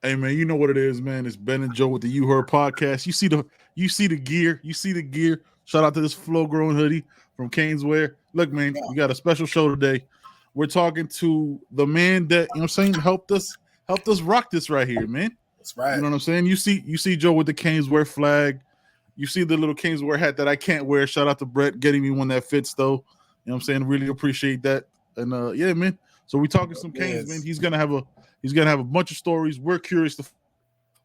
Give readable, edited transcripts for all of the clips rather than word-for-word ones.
Hey man, you know what it is, man. It's Ben and Joe with the You Heard podcast. You see the gear. You see the gear. Shout out to this flow growing hoodie from CanesWear. Look, man, Yeah. we got a special show today. We're talking to the man that, you know what I'm saying, helped us rock this right here, man. That's You right. know what I'm saying? You see Joe with the CanesWear flag. You see the little CanesWear hat that I can't wear. Shout out to Brett getting me one that fits though. You know what I'm saying? Really appreciate that. And yeah, man. So we talking some Canes, man. Yes. He's gonna have a bunch of stories. We're curious to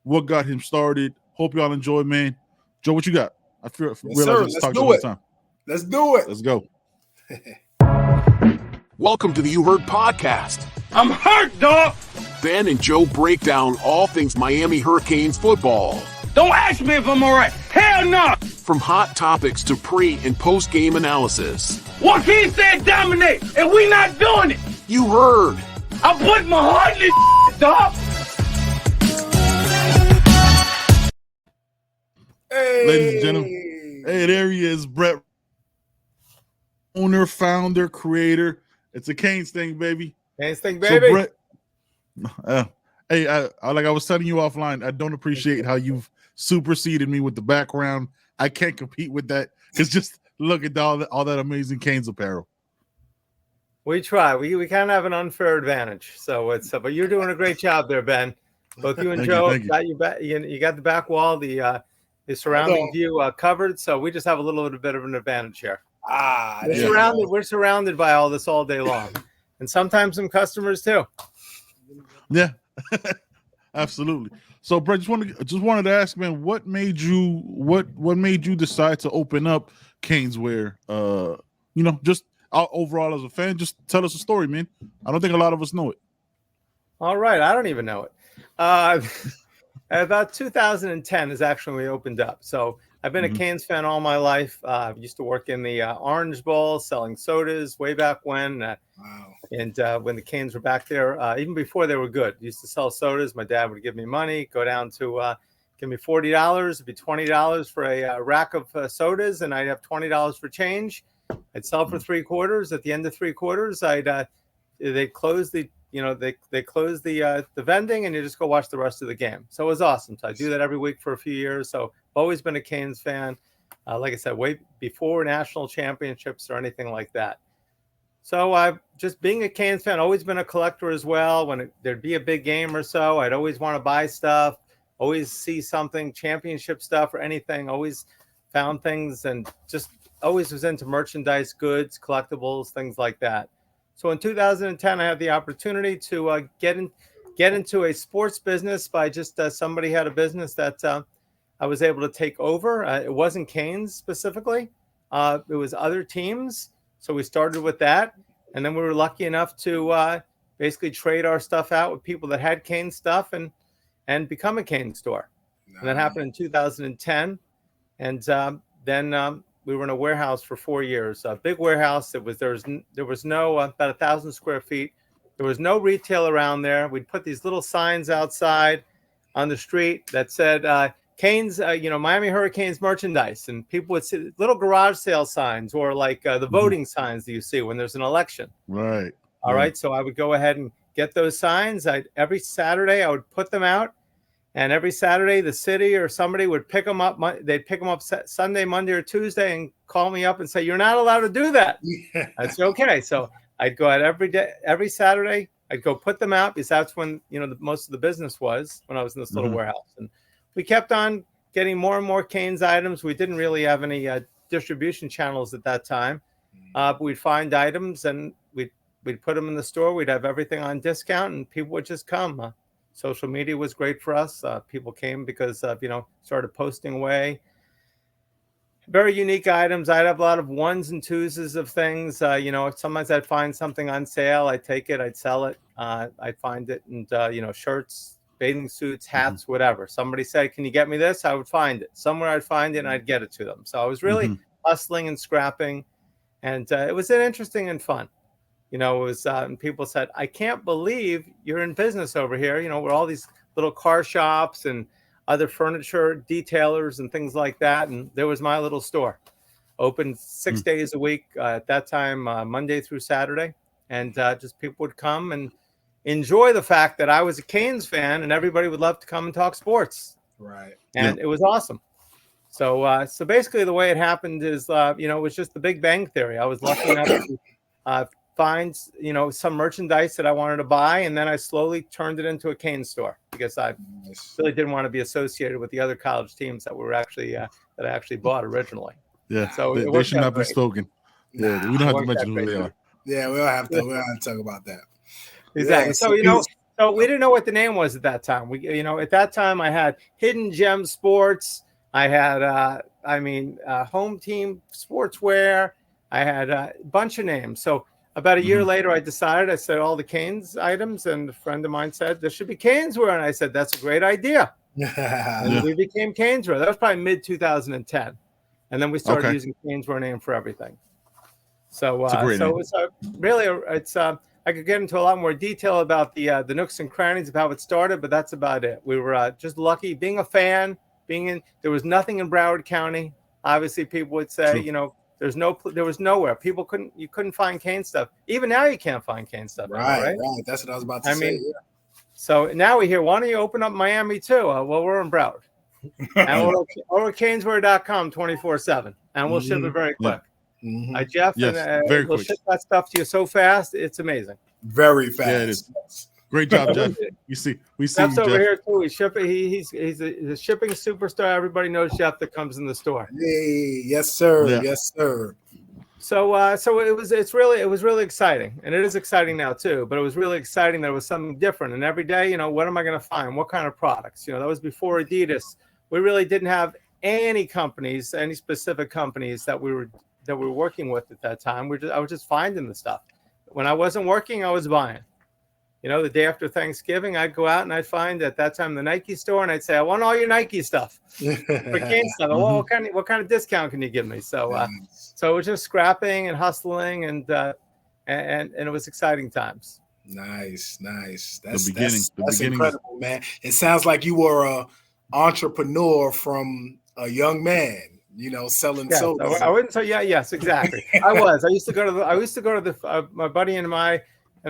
what got him started. Hope y'all enjoy, man. Joe, what you got? I Yes, realize I sir. just Let's talked a do long it. time. Let's do it. Let's go. Welcome to the You Heard podcast. I'm hurt, dog. Ben and Joe break down all things Miami Hurricanes football. Don't ask me if I'm all right. Hell no. From hot topics to pre- and post-game analysis. Joaquin said dominate, and we not doing it. You heard. I put my heart in this dog. Hey. Ladies and gentlemen. Hey, there he is, Brett. Owner, founder, creator. It's a Canes thing, baby. Canes thing, So baby. Brett, hey, like I was telling you offline, I don't appreciate how you've superseded me with the background. I can't compete with that because just look at all that amazing Canes apparel. We try. We kind of have an unfair advantage. So it's but you're doing a great job there, Ben. Both you and Thank you, Joe thank you. got you back. You got the back wall, the surrounding view covered. So we just have a little bit of an advantage here. We're surrounded by all this all day long, and sometimes some customers too. Yeah, absolutely. So, Brett, just wanted to ask, man, what made you decide to open up CanesWear? Just overall as a fan, just tell us a story, man. I don't think a lot of us know it. All right, I don't even know it. About 2010 is actually when we opened up. So I've been a Canes fan all my life. I used to work in the Orange Bowl selling sodas way back when. Wow. And when the Canes were back there, even before they were good, used to sell sodas. My dad would give me money, go down to give me $40. It'd be $20 for a rack of sodas, and I'd have $20 for change. I'd sell for 3 quarters. At the end of 3 quarters, they close the they close the vending, and you just go watch the rest of the game. So it was awesome. So I do that every week for a few years. So I've always been a Canes fan. Like I said, way before national championships or anything like that. So I've just being a Canes fan, always been a collector as well. When there'd be a big game or so, I'd always want to buy stuff, always see something, championship stuff or anything, always found things, and just always was into merchandise, goods, collectibles, things like that. So in 2010, I had the opportunity to get into a sports business by just somebody had a business that I was able to take over. It wasn't Canes specifically. It was other teams. So we started with that. And then we were lucky enough to basically trade our stuff out with people that had Canes stuff and become a Canes store. Nice. And that happened in 2010. And then we were in a warehouse for 4 years, a big warehouse. There was no about 1,000 square feet. There was no retail around there. We'd put these little signs outside on the street that said Canes, Miami Hurricanes merchandise, and people would see little garage sale signs or like the voting signs that you see when there's an election. Right. All right. So I would go ahead and get those signs. Every Saturday I would put them out. And every Saturday, the city or somebody would pick them up. They'd pick them up Sunday, Monday, or Tuesday and call me up and say, "You're not allowed to do that." Yeah. I'd say, "Okay." So I'd go out every day, every Saturday. I'd go put them out because that's when most of the business was when I was in this little warehouse. And we kept on getting more and more Canes items. We didn't really have any distribution channels at that time, but we'd find items and we'd put them in the store. We'd have everything on discount, and people would just come. Social media was great for us. People came because started posting away. Very unique items. I'd have a lot of ones and twos of things. Sometimes I'd find something on sale. I'd take it. I'd sell it. I'd find it. And, shirts, bathing suits, hats, whatever. Somebody said, "Can you get me this?" I would find it. Somewhere I'd find it and I'd get it to them. So I was really hustling and scrapping. And it was interesting and fun. It was, and people said, "I can't believe you're in business over here." Where all these little car shops and other furniture detailers and things like that. And there was my little store, open 6 days a week at that time, Monday through Saturday. And just people would come and, enjoy the fact that I was a Canes fan and everybody would love to come and talk sports. Right. And it was awesome. So so basically the way it happened is, you know, it was just the Big Bang Theory. I was lucky enough to find, you know, some merchandise that I wanted to buy. And then I slowly turned it into a Canes store because I really didn't want to be associated with the other college teams that were actually, that I actually bought originally. Yeah. So they should not be spoken. Yeah. We don't have to mention who they are. Yeah, we don't have to talk about that. Exactly. Yeah, so, you know, so we didn't know what the name was at that time. We, you know, at that time I had Hidden Gem Sports. I had, Home Team Sportswear. I had a bunch of names. So about a year later, I decided, I said all the Canes items, and a friend of mine said, there should be CanesWear. And I said, that's a great idea. And we became CanesWear. That was probably mid-2010. And then we started using CanesWear name for everything. So, it's I could get into a lot more detail about the nooks and crannies of how it started, but that's about it. We were just lucky being a fan, there was nothing in Broward County. Obviously, people would say, you know, there was nowhere. You couldn't find Cane stuff. Even now, you can't find Cane stuff. Right. That's what I was about to say. So now we hear, why don't you open up Miami too? Well, we're in Broward. And we're at CanesWear.com 24/7, and we'll ship it very quick. Jeff, very we'll quick. ship that stuff to you so fast, it's amazing. Very fast. Yeah, it is. Great job, Jeff. We see Jeff's you, over Jeff. here too. He's a shipping superstar. Everybody knows Jeff that comes in the store. Hey, yes, sir. Yeah. Yes, sir. So it was really exciting, and it is exciting now too. But it was really exciting that it was something different. And every day, you know, what am I going to find? What kind of products? You know, that was before Adidas. We really didn't have any specific companies that we were working with at that time. I was just finding the stuff. When I wasn't working, I was buying. You know, the day after Thanksgiving, I'd go out and I'd find at that time the Nike store, and I'd say, I want all your Nike stuff. For Cane stuff. Well, what kind of discount can you give me? So so it was just scrapping and hustling, and it was exciting times. Nice. The beginning. That's incredible, man. It sounds like you were a entrepreneur from a young man. You know, selling sodas. I wouldn't say yes, exactly. I used to go to the my buddy and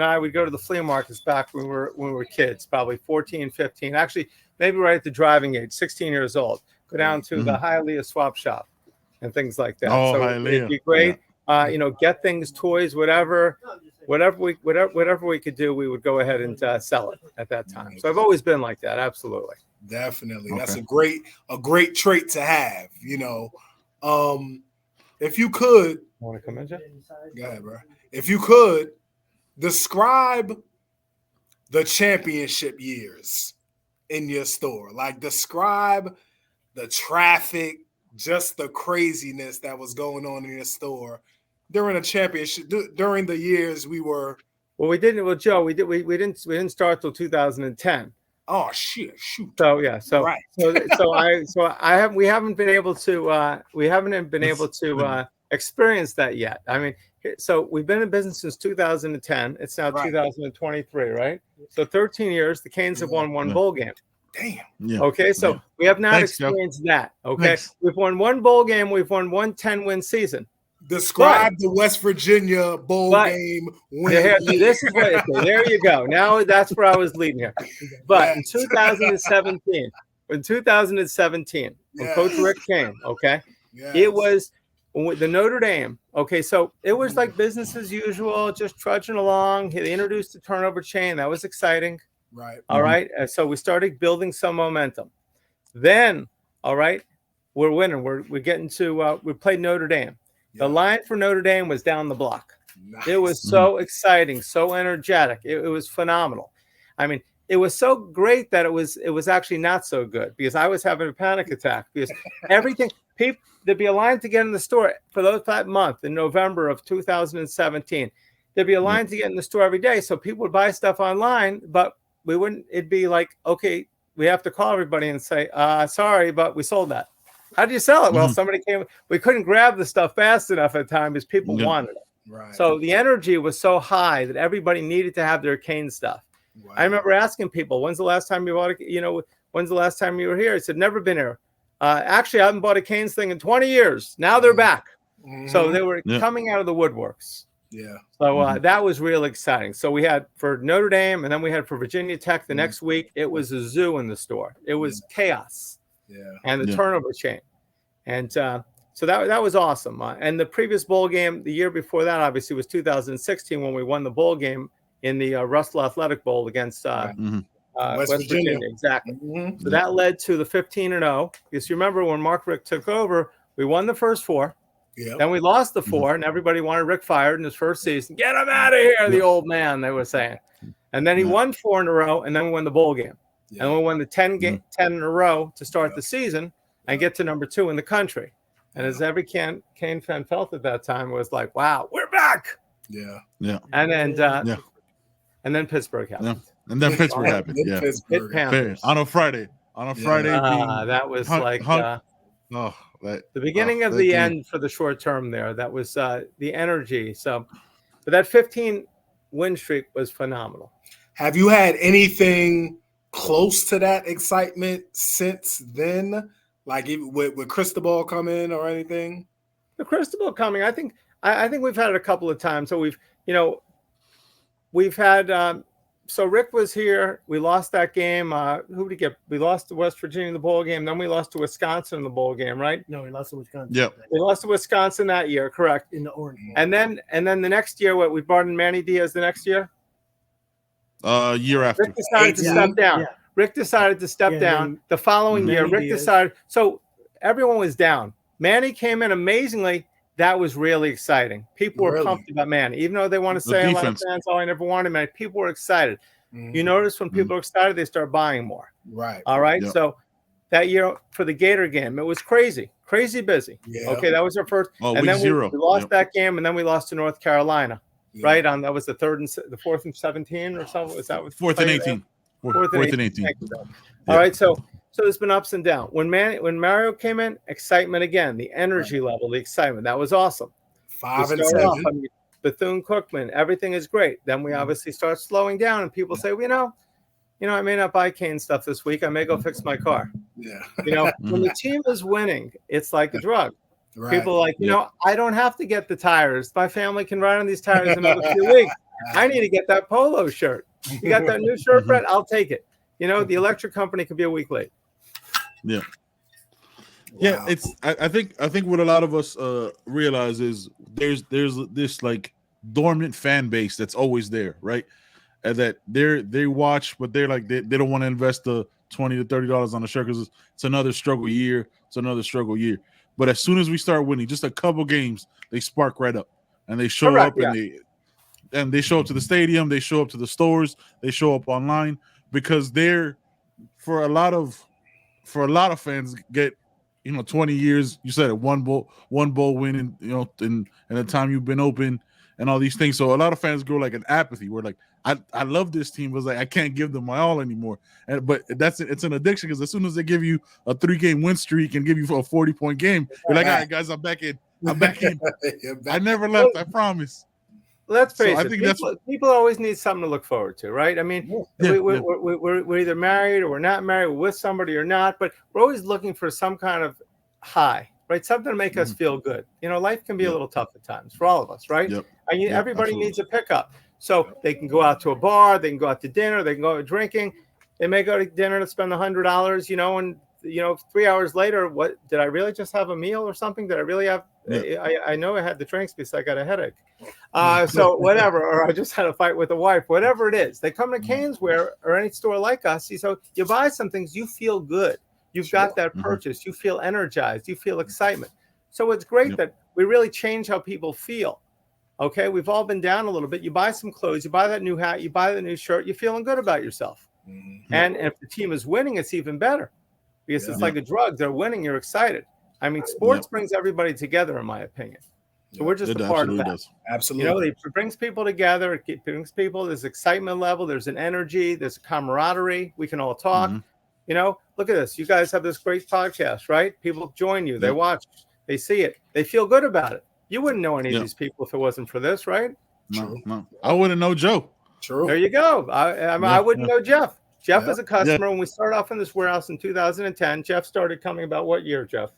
I would go to the flea markets back when we were kids, probably 14, 15, actually maybe right at the driving age, 16 years old. Go down to the Hialeah swap shop and things like that. Oh, so Hialeah. it'd be great. Yeah. You know, get things, toys, whatever we could do, we would go ahead and sell it at that time. So I've always been like that. Absolutely. Definitely. Okay. That's a great trait to have, you know. If you could, want to come in, Jeff? Go ahead, bro. If you could describe the championship years in your store, like describe the traffic, just the craziness that was going on in your store during a championship, during the years we were. Well, we didn't. Well, Joe, we didn't start till 2010. Oh shit! Shoot. So yeah. So right. we haven't been able to experience that yet. I mean, so we've been in business since 2010. It's now 2023, right? So 13 years. The Canes have won one bowl game. Damn. Yeah. Okay, so we have not experienced that. Okay, we've won one bowl game. We've won one 10-win season. Describe the West Virginia bowl game win. This is what. Okay, there you go. Now that's where I was leading here. But in 2017, when Coach Rick came, it was the Notre Dame. Okay, so it was like business as usual, just trudging along. They introduced the turnover chain. That was exciting. Right. All right. So we started building some momentum. Then, all right, we're winning. We're getting to. We played Notre Dame. The line for Notre Dame was down the block. Nice. It was so exciting, so energetic. It was phenomenal. I mean, it was so great that it was actually not so good because I was having a panic attack because everything. There'd be a line to get in the store for that month in November of 2017. There'd be a line to get in the store every day, so people would buy stuff online, but we wouldn't. It'd be like, okay, we have to call everybody and say, sorry, but we sold that. How do you sell it? Well, somebody came. We couldn't grab the stuff fast enough at the time because people wanted it. Right. So the energy was so high that everybody needed to have their Cane stuff. Wow. I remember asking people, "When's the last time you bought a? You know, when's the last time you were here?" I said, "Never been here. Actually, I haven't bought a Canes thing in 20 years. Now they're back." So they were coming out of the woodworks. Yeah. So that was real exciting. So we had for Notre Dame, and then we had for Virginia Tech the next week. It was a zoo in the store. It was chaos. Yeah. And the turnover chain. And so that was awesome. And the previous bowl game, the year before that, obviously, was 2016 when we won the bowl game in the Russell Athletic Bowl against West Virginia. Exactly. So that led to the 15-0. Because you remember when Mark Richt took over, we won the first 4. Yep. Then we lost the 4, and everybody wanted Rick fired in his first season. Get him out of here, the old man, they were saying. And then he won 4 in a row, and then we won the bowl game. And we won the 10 in a row to start the season and get to number 2 in the country. And as every Cane fan felt at that time, was like, wow, we're back. Yeah. Yeah. And then Pittsburgh happened. Yeah. And then Pittsburgh happened. Yeah. Pitt Panthers. On a Friday. That was the beginning of the end for the short term there. That was the energy. So, but that 15 win streak was phenomenal. Have you had anything close to that excitement since then? Like with Cristobal coming or anything? The Cristobal coming, I think we've had it a couple of times. So we've had. So Rick was here. We lost that game. Who did we get? We lost to West Virginia in the bowl game. Then we lost to Wisconsin in the bowl game, right? No, we lost to Wisconsin. Yep. We lost to Wisconsin that year, correct? In the Orange Bowl. And then the next year, we brought in Manny Diaz the next year? Year after. Rick decided to step down. Yeah. Rick decided to step down. The following year, Rick decided. So everyone was down. Manny came in amazingly. That was really exciting. People were pumped about Manny, even though they want to say a lot of fans, "Oh, I never wanted Manny." People were excited. You notice when people are excited, they start buying more. Right. All right. Yep. So that year for the Gator game, it was crazy busy. Yeah. Okay, that was our first. Oh, and then we lost Yep. that game, and then we lost to North Carolina. Yeah. Right on. That was the 4th and 17 or something. Was that 4th and 18? 4th and 18. All right. So there's been ups and downs. When Mario came in, excitement again, the energy level, the excitement. That was awesome. 5 and 7. I mean, Bethune-Cookman, everything is great. Then we obviously start slowing down, and people say, I may not buy Cane stuff this week. I may go fix my car. Yeah. When the team is winning, it's like a drug. Right. People are like, I don't have to get the tires. My family can ride on these tires in another few weeks. I need to get that polo shirt. You got that new shirt, Brett? I'll take it. The electric company could be a week late. Yeah. Wow. Yeah, it's. I think what a lot of us realize is there's this like dormant fan base that's always there, right? And that they watch, but they're like they don't want to invest the $20 to $30 on the shirt because it's another struggle year. It's another struggle year. But as soon as we start winning, just a couple games, they spark right up, and they show up, and they show up to the stadium, they show up to the stores, they show up online because they're for a lot of fans get 20 years. You said it, one bowl win, and in the time you've been open and all these things. So a lot of fans grow like an apathy. Where like I love this team, but like I can't give them my all anymore. But it's an addiction because as soon as they give you a 3-game win streak and give you a 40-point game, you're like, all right, guys, I'm back in. I never left. I promise. Let's face it. People always need something to look forward to, right? I mean, we're either married or we're not married. We're with somebody or not, but we're always looking for some kind of high, right? Something to make us feel good. Life can be a little tough at times for all of us, right? Yep. Everybody needs a pickup. So they can go out to a bar, they can go out to dinner, they can go out drinking. They may go to dinner to spend $100, and 3 hours later, what did I really just have a meal or something? Did I really have? Yeah. I know I had the drinks because I got a headache. So whatever, or I just had a fight with a wife, whatever it is. They come to CanesWear or any store like us. So you buy some things, you feel good. You've got that purchase. You feel energized. You feel excitement. So it's great that we really change how people feel. Okay, we've all been down a little bit. You buy some clothes, you buy that new hat, you buy the new shirt, you're feeling good about yourself. And if the team is winning, it's even better because it's like a drug. They're winning, you're excited. I mean, sports brings everybody together, in my opinion. So we're just a part of that. Does. Absolutely. It brings people together. It brings people. There's excitement level. There's an energy. There's a camaraderie. We can all talk. Look at this. You guys have this great podcast, right? People join you. They watch. They see it. They feel good about it. You wouldn't know any of these people if it wasn't for this, right? No. I wouldn't know Joe. True. There you go. I wouldn't know Jeff. Jeff is a customer. When we started off in this warehouse in 2010, Jeff started coming about what year, Jeff?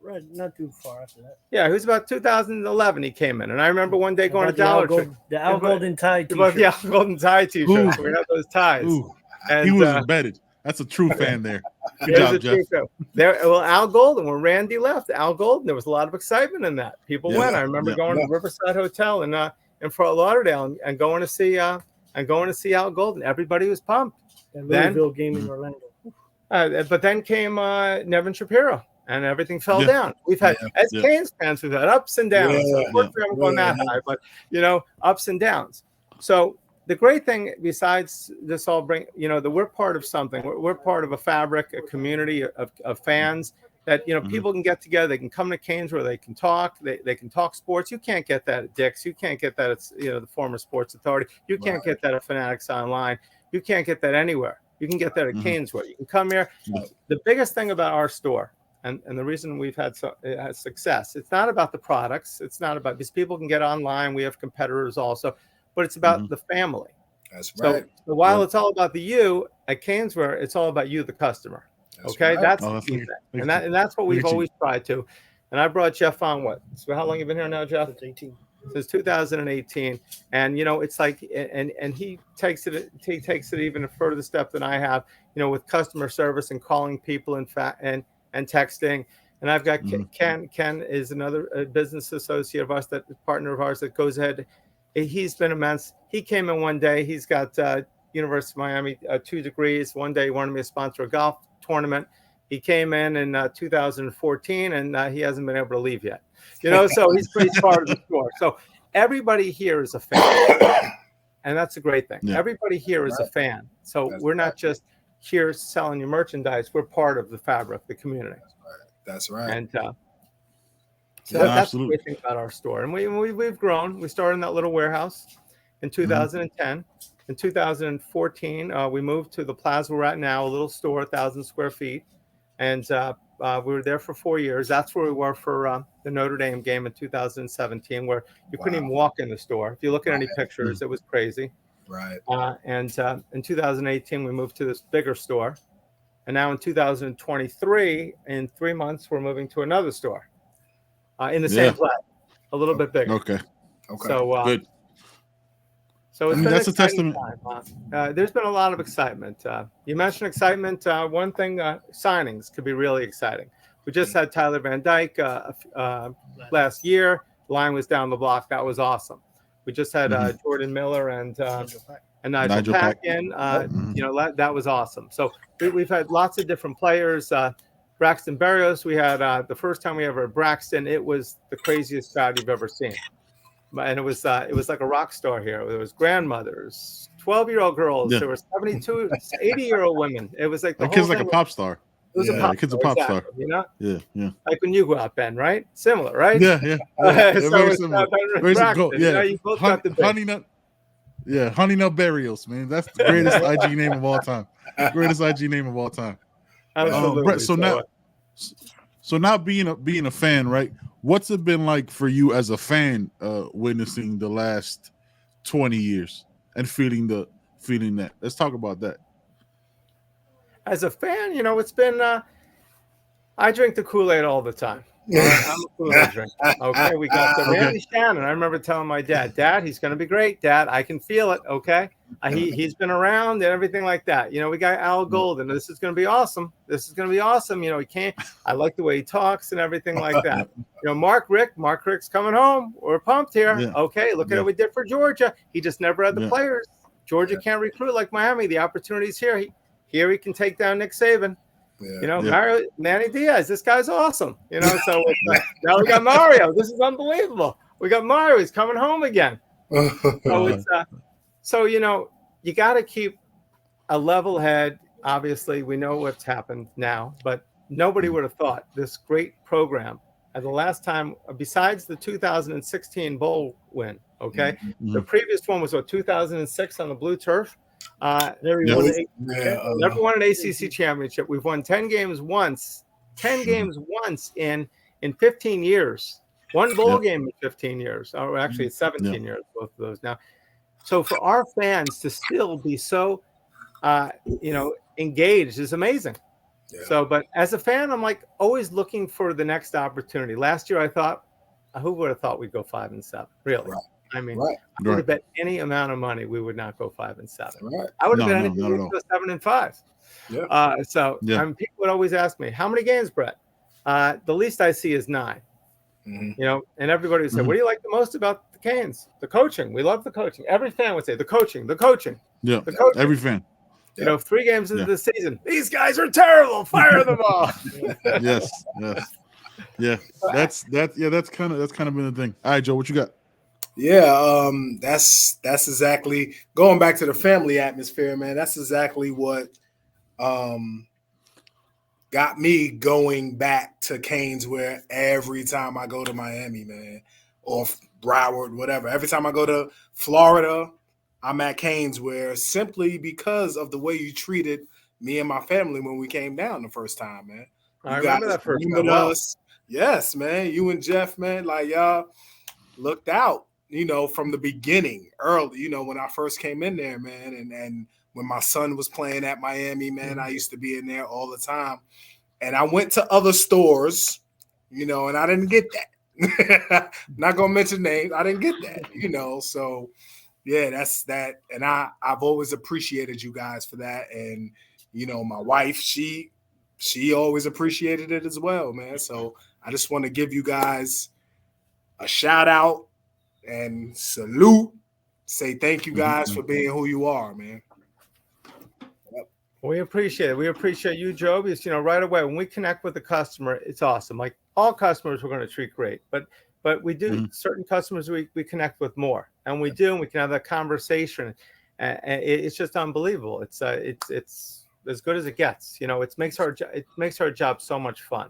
right, not too far after that. Yeah, it was about 2011 he came in. And I remember one day going to The Al Dollar Tree. The Al Golden tie About t-shirt. the Al Golden tie t-shirts. Ooh. We had those ties. Ooh, And he was embedded. That's a true fan there. Good job, Jeff. Well, Al Golden, when Randy left, Al Golden, there was a lot of excitement in that. People went. I remember going to Riverside Hotel in Fort Lauderdale and going to see Al Golden. Everybody was pumped. And Louisville game in Orlando. But then came Nevin Shapiro, and everything fell down. We've had, as Canes fans, we've had ups and downs. Unfortunately, we haven't gone that high, but ups and downs. So the great thing, besides this all that we're part of something. We're part of a fabric, a community of fans that people can get together. They can come to Canes where they can talk. They can talk sports. You can't get that at Dick's. You can't get that at the former Sports Authority. You can't get that at Fanatics Online. You can't get that anywhere. You can get that at CanesWear. You can come here. The biggest thing about our store, and the reason we've had success, it's not about the products. It's not about, because people can get online. We have competitors also, but it's about the family. That's right. So while it's all about the you at CanesWear, it's all about you, the customer. That's the key thing. And that's what we've always tried to. And I brought Jeff on so how long you been here now, Jeff? It's 18. Since 2018, and it's like, and he takes it even a further step than I have, with customer service and calling people and texting. And I've got Ken is another business associate of ours, that partner of ours, that goes ahead. He's been immense. He came in one day. He's got University of Miami 2 degrees. One day he wanted me to sponsor a golf tournament. He came in 2014, and he hasn't been able to leave yet. So he's part of the store. So everybody here is a fan, and that's a great thing. Yeah. Everybody here is a fan. So we're not just here selling you merchandise. We're part of the fabric, the community. That's right. And so that's the great thing about our store. And we've grown. We started in that little warehouse in 2010. In 2014, we moved to the plaza we're at now, a little store, 1,000 square feet. And we were there for 4 years. That's where we were for the Notre Dame game in 2017, where you couldn't even walk in the store. If you look at any pictures, it was crazy. Right. And in 2018, we moved to this bigger store. And now in 2023, in 3 months, we're moving to another store in the same plaza, a little bit bigger. Okay. So, good. So that's a testament. There's been a lot of excitement. You mentioned excitement. One thing, signings could be really exciting. We just had Tyler Van Dyke last year. Line was down the block. That was awesome. We just had Jordan Miller and Nigel Pack in. That was awesome. So we've had lots of different players. Braxton Berrios, we had the first time we ever had Braxton. It was the craziest crowd you've ever seen. And it was like a rock star here. There was grandmothers, 12-year-old girls. There were 72, 80-year-old women. It was like the kid's like a pop star. It was a pop kid's star, a pop star. Yeah. Like when you go out, Ben, right? Similar, right? Yeah. Very similar. You both got the Honey Nut Burials, man. That's the greatest IG name of all time. Greatest IG name of all time. Absolutely. Brett, so now being a fan, right? What's it been like for you as a fan, witnessing the last 20 years and feeling that? Let's talk about that. As a fan, it's been. I drink the Kool-Aid all the time. I'm a Kool-Aid drinker. Okay, we got the Randy Shannon. I remember telling my dad, he's going to be great. Dad, I can feel it. Okay, he's been around and everything like that. We got Al Golden. This is going to be awesome. He can't. I like the way he talks and everything like that. Mark Rick's coming home. We're pumped here. Yeah. Okay, look at what we did for Georgia. He just never had the players. Georgia can't recruit like Miami. The opportunity's here. Here he can take down Nick Saban. Manny Diaz, this guy's awesome. So now we got Mario. This is unbelievable. We got Mario. He's coming home again. So you got to keep a level head. Obviously, we know what's happened now, but nobody would have thought this great program. And the last time, besides the 2016 bowl win, the previous one was 2006 on the blue turf. Never won an ACC championship. We've won 10 games once in 15 years. One bowl game in 15 years. Or actually, it's 17 years, both of those now. So for our fans to still be so, engaged is amazing. Yeah. So, but as a fan, I'm like always looking for the next opportunity. Last year, I thought, who would have thought we'd go 5-7? Really? Right. I mean, Right. I would have bet any amount of money we would not go 5-7. Right. I would have No, bet no, anything not we at would go 7-5. Yeah. So Yeah. I mean, people would always ask me, how many games, Brett? The least I see is 9. Mhm. You know, and everybody would say, what do you like the most about the Canes? The coaching. We love the coaching. Every fan would say the coaching, the coaching, Yeah, the coaching. every fan. You know, 3 games into Yeah. the season, these guys are terrible. Fire them all. Yes, yeah. That's kind of been the thing. All right, Joe, what you got? Yeah, that's exactly going back to the family atmosphere, man. That's exactly what got me going back to CanesWear every time I go to Miami, man, or Broward, whatever. Every time I go to Florida, I'm at CanesWear simply because of the way you treated me and my family when we came down the first time, man. I remember that first time. Wow. Us. Yes, man. You and Jeff, man, like y'all looked out, you know, from the beginning, early, you know, when I first came in there, man, and when my son was playing at Miami, man, I used to be in there all the time. And I went to other stores, you know, and I didn't get that. Not gonna mention names. I didn't get that, you know. So yeah, that's that. And I've always appreciated you guys for that. And you know, my wife, she always appreciated it as well, man. So I just want to give you guys a shout out and salute. Say thank you guys for being who you are, man. We appreciate it. We appreciate you, Joe, because, you know, right away when we connect with the customer, it's awesome. Like all customers, we're going to treat great, but we do certain customers we connect with more, and we do, and we can have that conversation, and it's just unbelievable. It's as good as it gets. You know, it makes our job so much fun,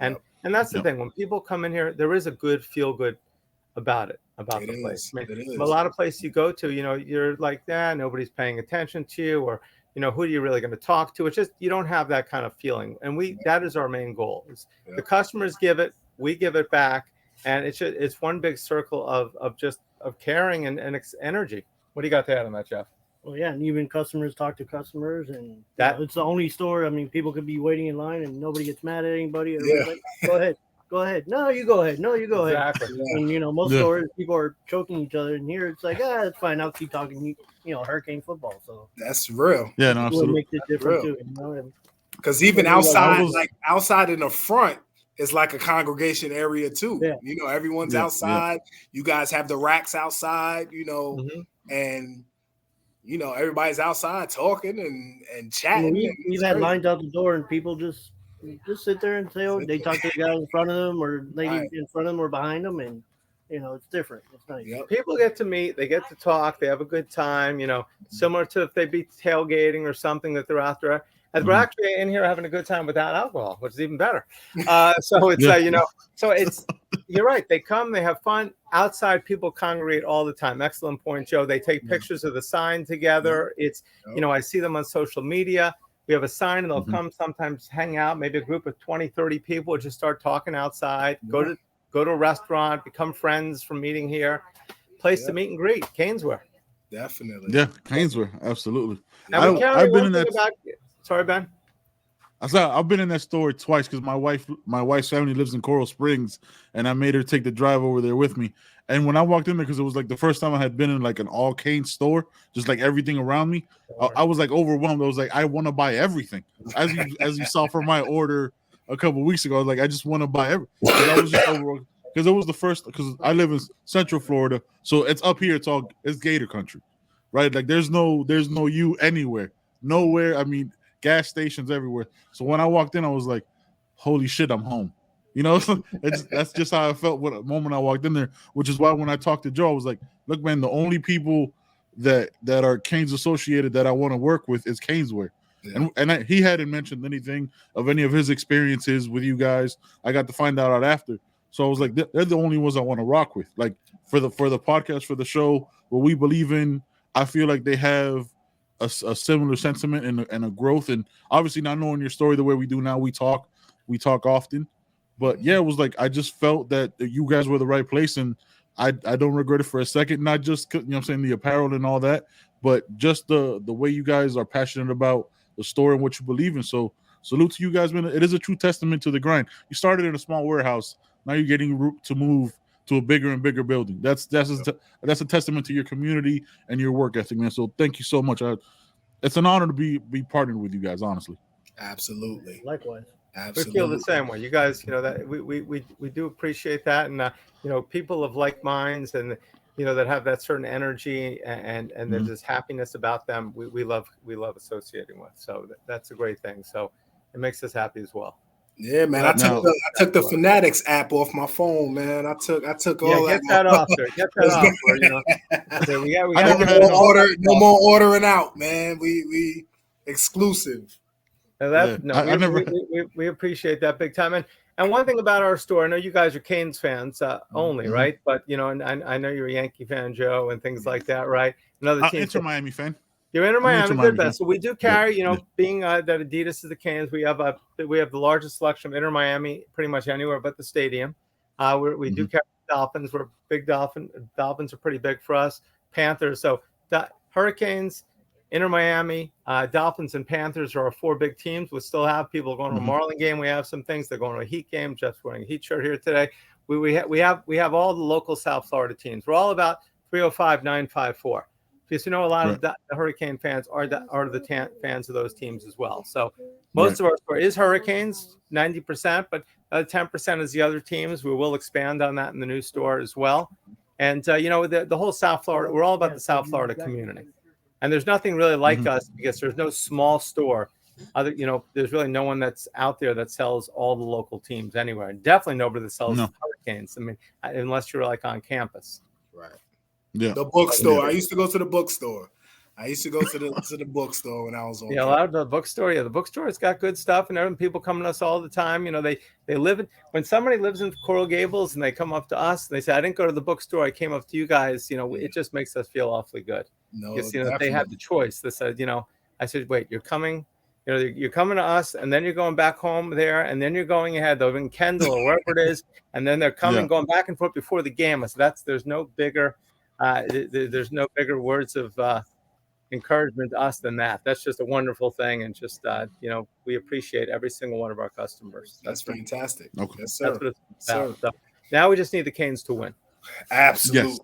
and that's the thing. When people come in here, there is a good feel good about the place. I mean, a lot of places you go to, you know, you're like, nobody's paying attention to you, or you know, who are you really going to talk to? It's just, you don't have that kind of feeling. And that is our main goal. The customers give it, we give it back. And it's one big circle of caring and energy. What do you got to add on that, Jeff? Well, yeah, and even customers talk to customers, and it's the only store. I mean, people could be waiting in line and nobody gets mad at anybody. Like, go ahead. No, you go ahead. No, you go ahead. And you know, most stores, people are choking each other, and here it's like, it's fine. I'll keep talking. You know, hurricane football. So that's real. Yeah, no, absolutely. Makes it different too. You know, because even outside, like outside in the front, it's like a congregation area too. Yeah. You know, everyone's outside. Yeah. You guys have the racks outside. You know, and you know everybody's outside talking and chatting. We've had lines out the door, and people just sit there and say, they talk to the guy in front of them or lady in front of them or behind them, and you know, it's different. It's nice. Yep. People get to meet, they get to talk, they have a good time, you know, similar to if they be tailgating or something that they're after. And we're actually in here having a good time without alcohol, which is even better. So it's, you know, so it's, you're right. They come, they have fun. Outside, people congregate all the time. Excellent point, Joe. They take pictures of the sign together. It's, you know, I see them on social media. We have a sign and they'll come sometimes hang out, maybe a group of 20, 30 people just start talking outside, go to a restaurant, become friends from meeting here. Place to meet and greet. CanesWear. Definitely. Yeah, CanesWear. Absolutely. And I've been in that. Sorry, Ben. I've been in that store twice because my wife's family lives in Coral Springs, and I made her take the drive over there with me. And when I walked in there, because it was like the first time I had been in like an all Canes store, just like everything around me, I was like overwhelmed. I was like, I want to buy everything. As you saw from my order a couple of weeks ago, I was like, I just want to buy everything. I was just overwhelmed because it was the first. Because I live in Central Florida, so it's up here. It's Gator country, right? Like there's no you anywhere, nowhere. I mean, gas stations everywhere. So when I walked in, I was like, holy shit, I'm home. You know, that's just how I felt the moment I walked in there, which is why when I talked to Joe, I was like, look, man, the only people that are Canes associated that I want to work with is CanesWear. Yeah. And he hadn't mentioned anything of any of his experiences with you guys. I got to find out after. So I was like, they're the only ones I want to rock with. Like for the podcast, for the show, what we believe in, I feel like they have a similar sentiment and a growth. And obviously not knowing your story the way we do now, we talk often. But yeah, it was like I just felt that you guys were the right place, and I don't regret it for a second. Not just, you know what I'm saying, the apparel and all that, but just the way you guys are passionate about the story and what you believe in. So salute to you guys, man. It is a true testament to the grind. You started in a small warehouse. Now you're getting to move to a bigger and bigger building. That's a testament to your community and your work ethic, man. So thank you so much. It's an honor to be partnered with you guys, honestly. Absolutely. Likewise. Absolutely. We feel the same way. You guys, that we do appreciate that, and people of like minds, and that have that certain energy and there's this happiness about them. We love associating with. So that's a great thing. So it makes us happy as well. Yeah, man. I took the Fanatics app off my phone, man. I took all that. Get that off there. Get that off there. We got no more ordering out, man. We exclusive. We appreciate that big time. And one thing about our store, I know you guys are Canes fans only, right? But and I know you're a Yankee fan, Joe, and things like that, right? Another team. Inter Miami fan. You're Inter Miami, good bet. So we do carry, being that Adidas is the Canes, we have the largest selection of Inter Miami pretty much anywhere but the stadium. We do carry Dolphins. We're big Dolphins are pretty big for us. Panthers. So Hurricanes, Inter Miami, Dolphins, and Panthers are our 4 big teams. We still have people going to a Marlin game. We have some things. They're going to a Heat game. Jeff's wearing a Heat shirt here today. We have all the local South Florida teams. We're all about 305-954. Because a lot of the Hurricane fans are the fans of those teams as well. So most of our store is Hurricanes, 90%, but 10% is the other teams. We will expand on that in the new store as well. And the whole South Florida, we're all about the South Florida community. And there's nothing really like us because there's no small store. There's really no one that's out there that sells all the local teams anywhere. And definitely nobody that sells Hurricanes. I mean, unless you're like on campus. Right. Yeah. The bookstore. I used to go to the bookstore. I used to go to the bookstore when I was on. Yeah, a lot of the bookstore. Yeah, the bookstore's got good stuff, and people come to us all the time. They live in, when somebody lives in Coral Gables and they come up to us, and they say, "I didn't go to the bookstore. I came up to you guys." It just makes us feel awfully good. No, because they had the choice. They said, I said, "Wait, you're coming." You're coming to us, and then you're going back home there, and then you're going ahead, though, in Kendall or wherever it is, and then they're coming, going back and forth before the game. So there's no bigger words of encouragement to us than that. That's just a wonderful thing, and just we appreciate every single one of our customers. That's fantastic. Okay. Yes, sir. That's what it's about. So now we just need the Canes to win. Absolutely. Yes.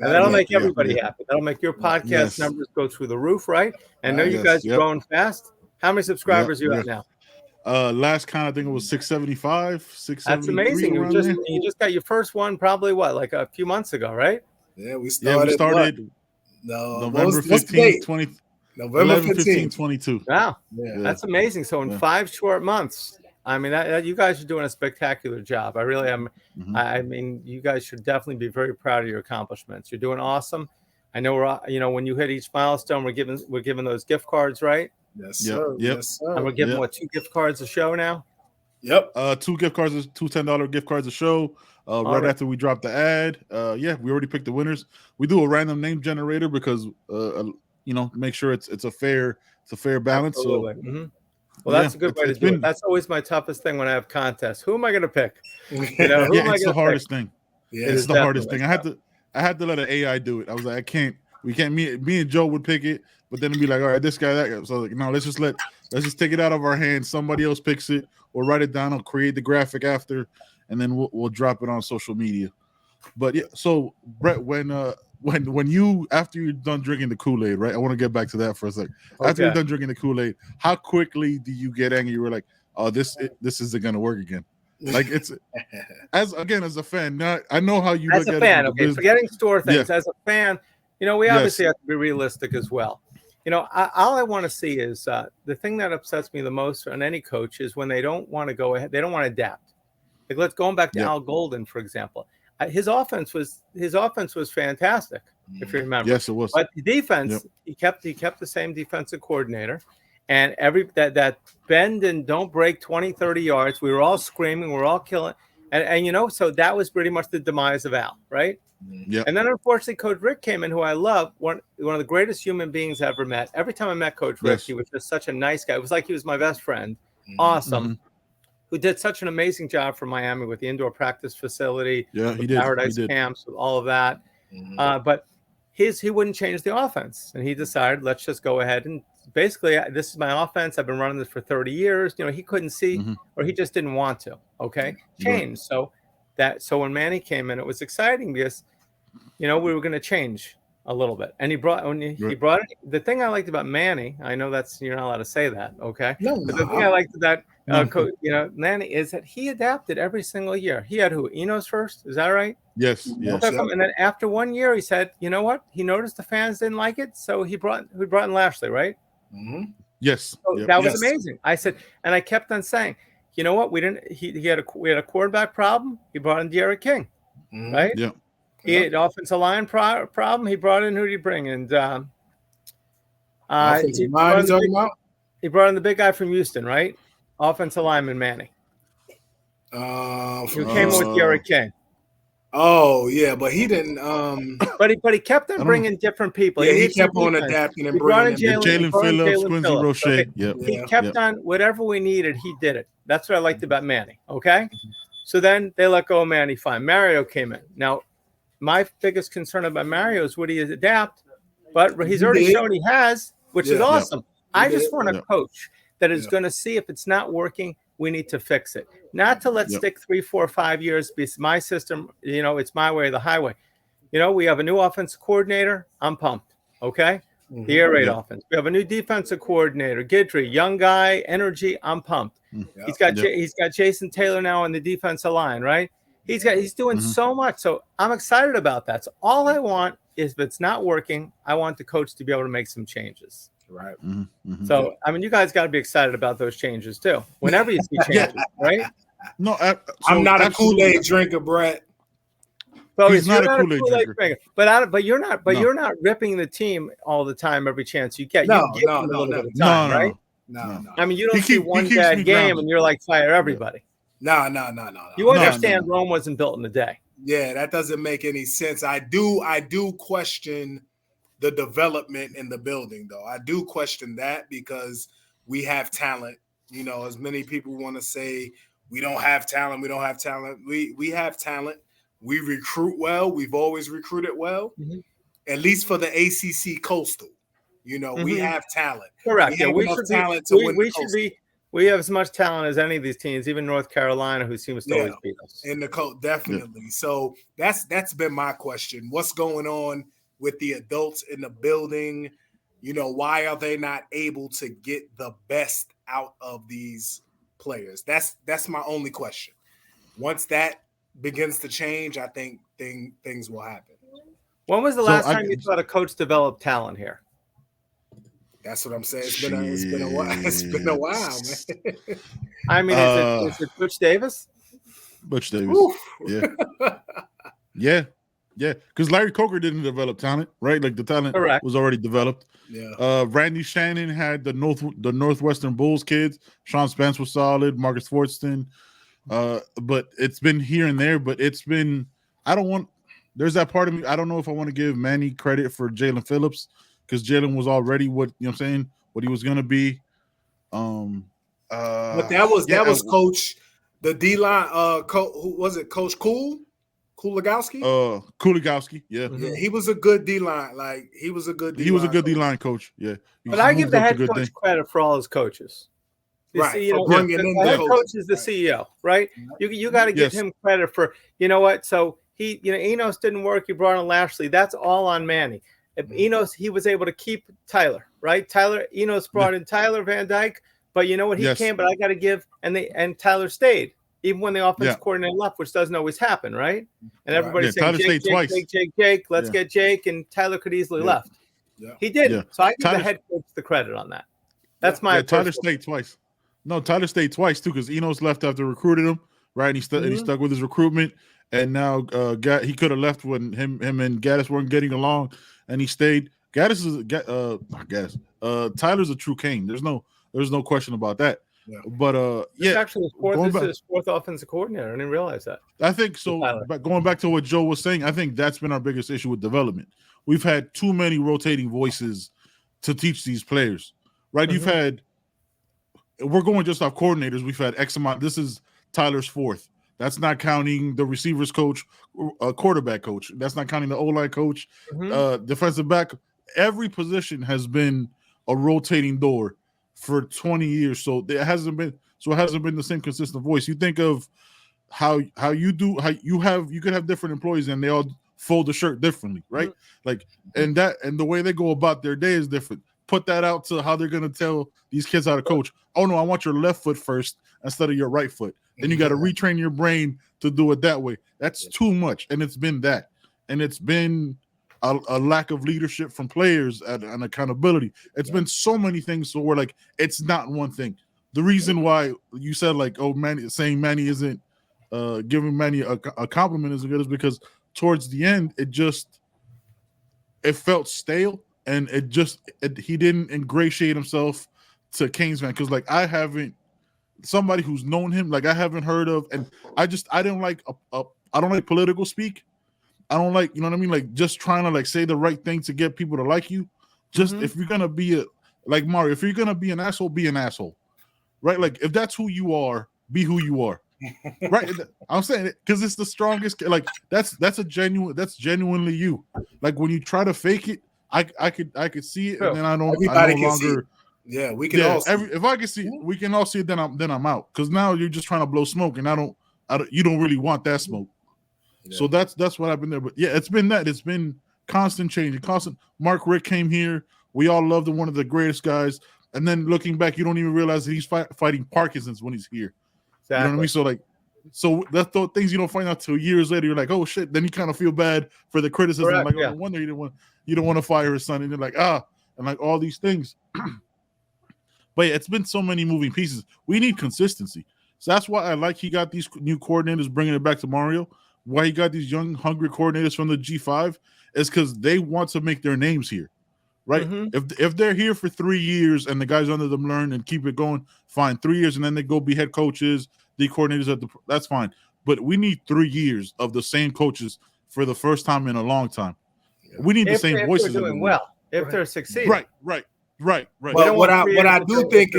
And that'll make everybody happy. That'll make your podcast numbers go through the roof, right? And I know you guys are growing fast. How many subscribers are you at now? Last count, I think it was 675, 673. That's amazing. You just got your first one probably like a few months ago, right? Yeah, we started November 15th, 20. November 15th, 22. Wow. Yeah. That's amazing. So in 5 short months, I mean, you guys are doing a spectacular job. I really am. I mean, you guys should definitely be very proud of your accomplishments. You're doing awesome. I know when you hit each milestone, we're giving those gift cards, right? Yes, sir. Yep. Yes, sir. And we're giving 2 gift cards a show now. Yep. 2 gift cards, 2 $10 gift cards a show. Right after we drop the ad. We already picked the winners. We do a random name generator because make sure it's a fair balance. Absolutely. So. Well, that's a good way to do it. That's always my toughest thing when I have contests. Who am I going to pick? It's the hardest thing. Yeah, it's the hardest thing. I had to let an AI do it. I was like, we can't. Me and Joe would pick it, but then it'd be like, all right, this guy, that guy. So like, no, let's just take it out of our hands. Somebody else picks it, or write it down. I'll create the graphic after, and then we'll drop it on social media. But yeah, so Brett, when you after you're done drinking the Kool-Aid, right? I want to get back to that for a second. Okay. After you're done drinking the Kool-Aid, how quickly do you get angry? You were like, oh, this isn't gonna work again. Like it's as a fan. Now, I know how you as look a at fan. it. Okay, forgetting store things. As a fan, we obviously have to be realistic as well. All I want to see is the thing that upsets me the most on any coach is when they don't want to go ahead. They don't want to adapt. Like let's go back to Al Golden, for example. His offense was fantastic, if you remember. Yes, it was. But the defense, he kept the same defensive coordinator, and that bend and don't break 20, 30 yards. We were all screaming, we were all killing, and so that was pretty much the demise of Al, right? Yeah. And then unfortunately, Coach Rick came in, who I love, one of the greatest human beings I ever met. Every time I met Coach Rick, he was just such a nice guy. It was like he was my best friend. Awesome. Who did such an amazing job for Miami with the indoor practice facility, he did. Paradise camps, with all of that. But he wouldn't change the offense, and he decided let's just go ahead and basically, this is my offense. I've been running this for 30 years. You know, he couldn't see, or he just didn't want to. Okay, change. So when Manny came in, it was exciting because, you know, we were going to change a little bit. And he brought it. The thing I liked about Manny, I know you're not allowed to say that. Okay, but the thing I liked that Manny is that he adapted every single year. He had Enos first. Is that right? Yes. And then after 1 year, he said, you know what? He noticed the fans didn't like it, so he brought in Lashley, right? Yes. So that was amazing. I said, and I kept on saying, you know what? We had a quarterback problem. He brought in Derek King, right? Yeah. He had offensive line problem. He brought in, who did he bring? And he brought in the big guy from Houston, right? Offensive lineman Manny. Who came with Derek King. Oh yeah, but he didn't. But he kept on bringing different people. Yeah, he kept on adapting and bringing Jalen Phillips, Quincy Roche. Okay. He kept on whatever we needed. He did it. That's what I liked about Manny. Okay, so then they let go of Manny. Fine. Mario came in. Now, my biggest concern about Mario is would he adapt? But he's already shown he has, which is awesome. I just want a coach that is going to see if it's not working. We need to fix it. Not to let stick 3, 4, 5 years. Because my system, you know, it's my way or the highway. You know, we have a new offensive coordinator. I'm pumped. Okay, the air raid offense. We have a new defensive coordinator, Guidry, young guy, energy. I'm pumped. He's got Jason Taylor now on the defensive line, right? He's doing so much. So I'm excited about that. So all I want is, if it's not working, I want the coach to be able to make some changes. Right. So, I mean, you guys got to be excited about those changes too. Whenever you see changes, right? No, I'm not a Kool-Aid drinker, Brett. So he's not a Kool-Aid drinker. But you're not. But you're not ripping the team all the time. Every chance you get, No. right? No. I mean, you don't see one bad game and you're like, fire everybody. No. You understand Rome wasn't built in a day. Yeah, that doesn't make any sense. I do question the development in the building, though. I do question that because we have talent. You know, as many people want to say we don't have talent. We have talent. We recruit well. We've always recruited well, at least for the ACC Coastal. You know, we have talent. Correct. We have as much talent as any of these teams, even North Carolina, who seems to always beat us. In the definitely. So that's been my question. What's going on with the adults in the building? You know, why are they not able to get the best out of these players? That's my only question. Once that begins to change, I think things will happen. When was the last time you thought a coach developed talent here? That's what I'm saying. It's been a while. It's been a while, man. I mean, is it Butch Davis? Butch Davis. Yeah. Because Larry Coker didn't develop talent, right? Like the talent was already developed. Yeah. Randy Shannon had the Northwestern Bulls kids. Sean Spence was solid. Marcus Fortston. But it's been here and there. But it's been. There's that part of me. I don't know if I want to give Manny credit for Jalen Phillips, because Jalen was already what he was gonna be. But that was Coach the D line. Who was it? Coach Kuligowski? Kuligowski, yeah. He was a good D line. Like he was a good D line coach. Yeah. But I give the head coach credit for all his coaches. Right. The head coach is the CEO, right? You got to give him credit for, you know what? So Enos didn't work. You brought in Lashley. That's all on Manny. Enos, he was able to keep Tyler, right? Enos brought in Tyler Van Dyke, but you know what? He came, but I got to give, and Tyler stayed, even when the offensive coordinator left, which doesn't always happen, right? And everybody's saying, Jake, let's get Jake, and Tyler could easily left. Yeah. He didn't. Yeah. So I give the head coach the credit on that. That's my Tyler stayed twice. No, Tyler stayed twice too, because Enos left after recruited him, right? And he stuck with his recruitment, and now he could have left when him and Gaddis weren't getting along. And he stayed. Tyler's a true Cane. There's no question about that. Yeah. But actually this is his fourth offensive coordinator. I didn't realize that. I think so. But going back to what Joe was saying, I think that's been our biggest issue with development. We've had too many rotating voices to teach these players, right? We're going just off coordinators. We've had X amount. This is Tyler's fourth. That's not counting the receivers coach, quarterback coach. That's not counting the O-line coach, defensive back. Every position has been a rotating door for 20 years. So it hasn't been the same consistent voice. You think of how you could have different employees and they all fold the shirt differently, right? Mm-hmm. Like, and the way they go about their day is different. Put that out to how they're gonna tell these kids how to coach. Oh no, I want your left foot first instead of your right foot. Then you got to retrain your brain to do it that way. That's too much, and it's been that, and it's been a lack of leadership from players and accountability. It's been so many things. So we're like, it's not one thing. The reason why you said like, oh, Manny, saying Manny isn't giving Manny a compliment isn't good is because towards the end it felt stale, and he didn't ingratiate himself to Canes fan, because like I haven't somebody who's known him, like I haven't heard of, and I don't like I don't like political speak. I don't like, you know what I mean, like just trying to like say the right thing to get people to like you. Just if you're gonna be like Mario, if you're gonna be an asshole, be an asshole, right? Like if that's who you are, be who you are, right? I'm saying it because it's the strongest. Like that's genuinely you. Like when you try to fake it, I could see it, and then I no longer. Yeah, we can all see if I can see it, we can all see it, then I'm out. Because now you're just trying to blow smoke, and you don't really want that smoke. Yeah. So that's what I've been there. But yeah, it's been constant change, constant. Mark Richt came here. We all loved him, one of the greatest guys. And then looking back, you don't even realize that he's fighting Parkinson's when he's here. Exactly. You know what I mean? So that's the things you don't find out till years later. You're like, oh shit. Then you kind of feel bad for the criticism. Correct, like, no wonder you don't want to fire his son. And you're like, and like all these things. But yeah, it's been so many moving pieces. We need consistency. So that's why I like he got these new coordinators, bringing it back to Mario. Why he got these young, hungry coordinators from the G5 is because they want to make their names here, right? Mm-hmm. If they're here for 3 years and the guys under them learn and keep it going, fine. 3 years and then they go be head coaches, the coordinators that's fine. But we need 3 years of the same coaches for the first time in a long time. We need the same voices. If they're doing well, if they're succeeding, right. But what I do think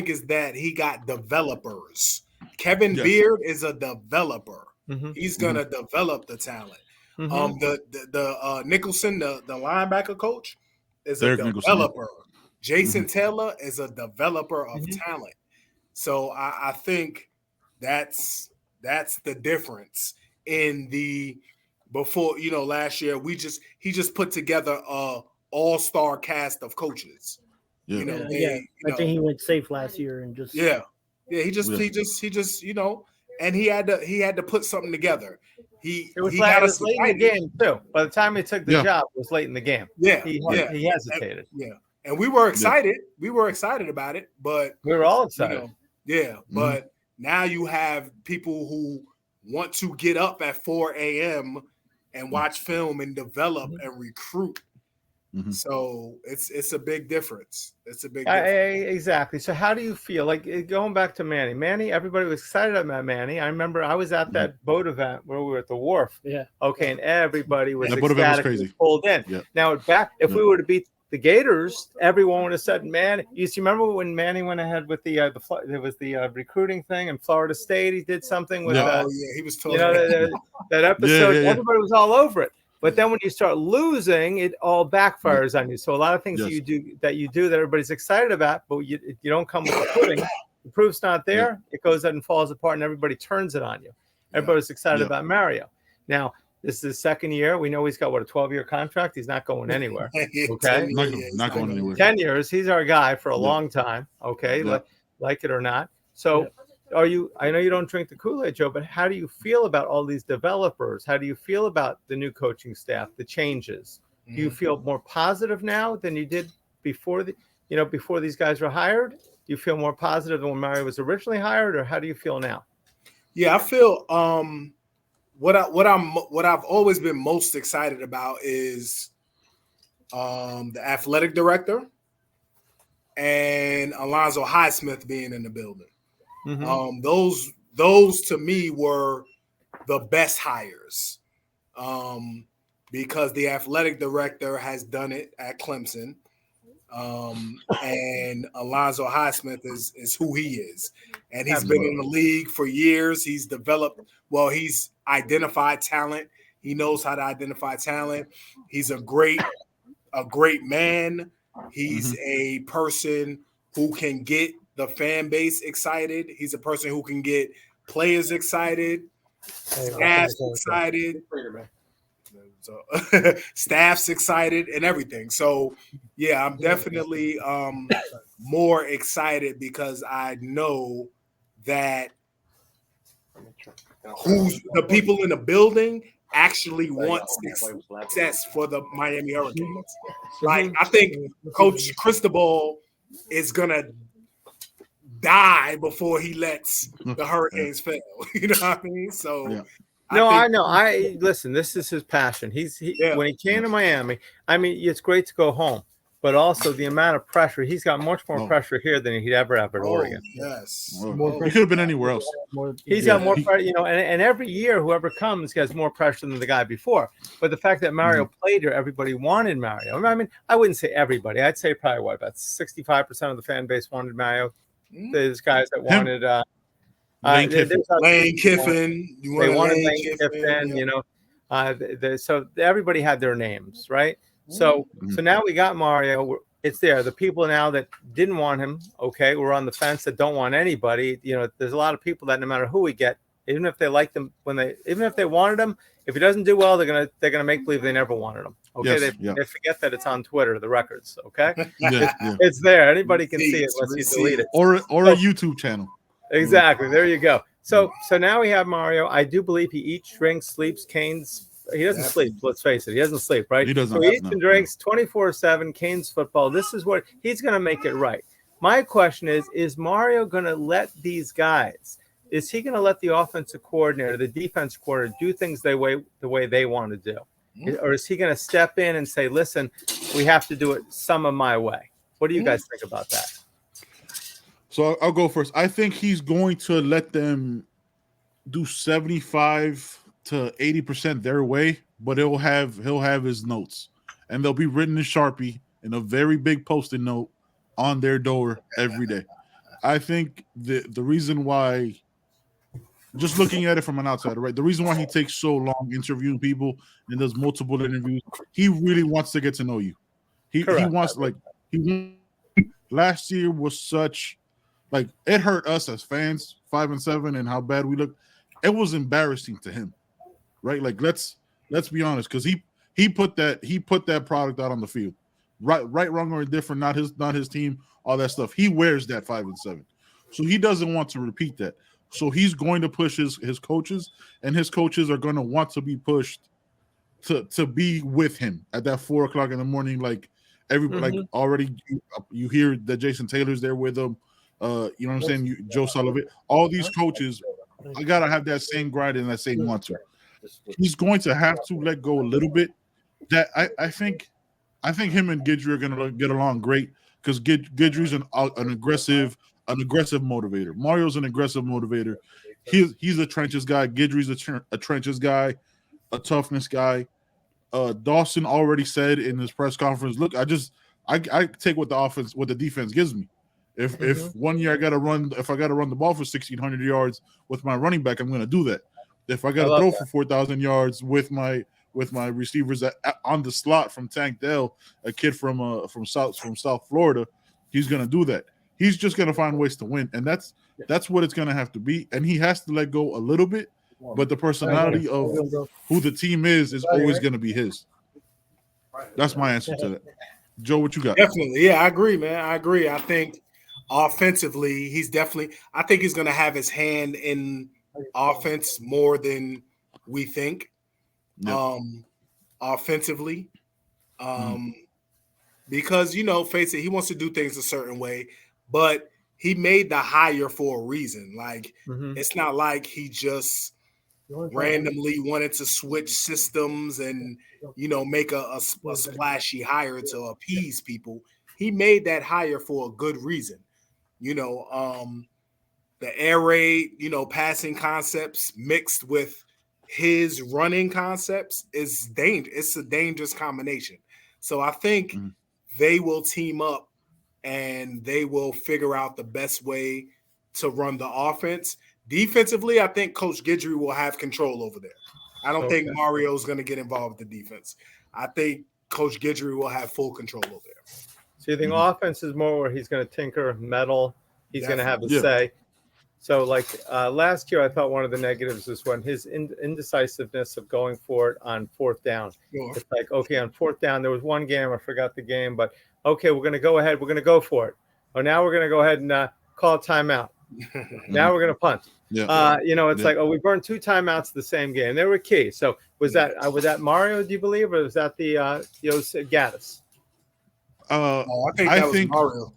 is that he got developers. Kevin Beard is a developer. Mm-hmm. He's gonna develop the talent. Mm-hmm. The Nicholson, the linebacker coach, is a developer. Jason Taylor is a developer of talent. So I think that's the difference in the before. Last year he just put together a all-star cast of coaches. I think he went safe last year and just he just and he had to put something together. It was late in the game too. By the time he took the job, it was late in the game. He hesitated. And we were excited. We were excited about it, but we were all excited. But now you have people who want to get up at 4 a.m. and watch film and develop and recruit. Mm-hmm. So it's a big difference. Exactly. So how do you feel? Like going back to Manny, everybody was excited about Manny. I remember I was at that boat event where we were at the wharf. Yeah. Okay, and everybody was ecstatic, pulled in. Yeah. Now if we were to beat the Gators, everyone would have said, "Man, you remember when Manny went ahead with there was the recruiting thing in Florida State? He did something with he was told that episode. Everybody was all over it." But then when you start losing, it all backfires on you. So a lot of things that you do that everybody's excited about, but you don't come with the pudding. The proof's not there. It goes out and falls apart, and everybody turns it on you. Everybody's excited about Mario. Now, this is his second year. We know he's got, a 12-year contract? He's not going anywhere. Okay? Not going anywhere. 10 years. He's our guy for a long time. Okay? Like it or not. So I know you don't drink the Kool-Aid, Joe, but how do you feel about all these developers? How do you feel about the new coaching staff, the changes? Do you feel more positive now than you did before before these guys were hired? Do you feel more positive than when Mario was originally hired, or how do you feel now? Yeah, I feel what I've always been most excited about is the athletic director and Alonzo Highsmith being in the building. Mm-hmm. Those to me were the best hires because the athletic director has done it at Clemson, and Alonzo Highsmith is who he is, and he's been in the league for years. He's developed he's identified talent. He knows how to identify talent. He's a great man. He's a person who can get the fan base excited. He's a person who can get players excited, staffs excited, so staff's excited, and everything. So, yeah, I'm definitely more excited because I know that who's the people in the building actually want success for the Miami Hurricanes. Like, I think Coach Cristobal is gonna die before he lets the Hurricanes fail. You know what I mean? So I know. Listen, this is his passion. When he came to Miami, I mean, it's great to go home, but also the amount of pressure. He's got much more pressure here than he'd ever have at Oregon. Yes. He could have been anywhere else. He's got more pressure, and every year whoever comes gets more pressure than the guy before. But the fact that Mario played here, everybody wanted Mario. I mean, I wouldn't say everybody. I'd say probably about 65% of the fan base wanted Mario. There's guys that wanted Lane Kiffin. They wanted Lane Kiffin, so everybody had their names, right? So now we got Mario. It's there. The people now that didn't want him, we're on the fence that don't want anybody. There's a lot of people that no matter who we get, even if they like them, even if they wanted him, if he doesn't do well, they're gonna make believe they never wanted him. They forget that it's on Twitter, the records. It's there. Anybody can see it unless you delete it. Or a YouTube channel. Exactly. There you go. So now we have Mario. I do believe he eats, drinks, sleeps, Canes. He doesn't sleep. Let's face it. He doesn't sleep, right? He doesn't. So he eats and drinks 24/7. Canes football. This is what he's going to make it right. My question is Mario going to let these guys? Is he going to let the offensive coordinator, the defense coordinator, do things the way they want to do, or is he going to step in and say, "Listen, we have to do it some of my way"? What do you guys think about that? So I'll go first. I think he's going to let them do 75 to 80% their way, but he'll have his notes, and they'll be written in Sharpie in a very big Post-it note on their door every day. I think the reason why, just looking at it from an outsider, right? The reason why he takes so long interviewing people and does multiple interviews, he really wants to get to know you. He wants last year was such. Like, it hurt us as fans, 5-7, and how bad we look. It was embarrassing to him, right? Like, let's be honest, because he put that product out on the field, right, wrong, or indifferent, not his team, all that stuff. He wears that 5-7, so he doesn't want to repeat that. So he's going to push his coaches, and his coaches are going to want to be pushed to be with him at that 4:00 in the morning. Like everybody, like already you hear that Jason Taylor's there with him. You know what I'm saying? Joe Sullivan, all these coaches, I gotta have that same grind and that same want to. He's going to have to let go a little bit. That I think him and Guidry are gonna get along great because Guidry's an aggressive motivator. Mario's an aggressive motivator. He's a trenches guy. Guidry's a trenches guy, a toughness guy. Dawson already said in his press conference, "Look, I take what the defense gives me. If 1 year I got to run the ball for 1,600 yards with my running back, I'm going to do that. If I got to throw for 4,000 yards with my receivers on the slot from Tank Dell, a kid from South Florida, he's going to do that. He's just going to find ways to win, and that's what it's going to have to be. And he has to let go a little bit, but the personality of who the team is always going to be his. That's my answer to that. Joe, what you got? Definitely, yeah, I agree, man. I agree. I think offensively, I think he's going to have his hand in offense more than we think. Yep. Offensively, because face it, he wants to do things a certain way, but he made the hire for a reason. Like it's not like he just randomly wanted to switch systems and make a splashy hire to appease people. He made that hire for a good reason. The air raid, passing concepts mixed with his running concepts is dangerous. It's a dangerous combination. So I think they will team up and they will figure out the best way to run the offense. Defensively, I think Coach Guidry will have control over there. I don't think Mario's going to get involved with the defense. I think Coach Guidry will have full control over there. So you think offense is more where he's going to tinker, meddle, he's going to have a say. So like last year, I thought one of the negatives was when his indecisiveness of going for it on fourth down. Sure. It's like, okay, on fourth down, there was one game, I forgot the game, but okay, we're going to go ahead. We're going to go for it. Oh, now we're going to go ahead and call a timeout. Now we're going to punt. Yeah. It's like, oh, we burned 2 timeouts the same game. They were key. So was that Mario, do you believe, or was that the Gaddis? I think that was Mario.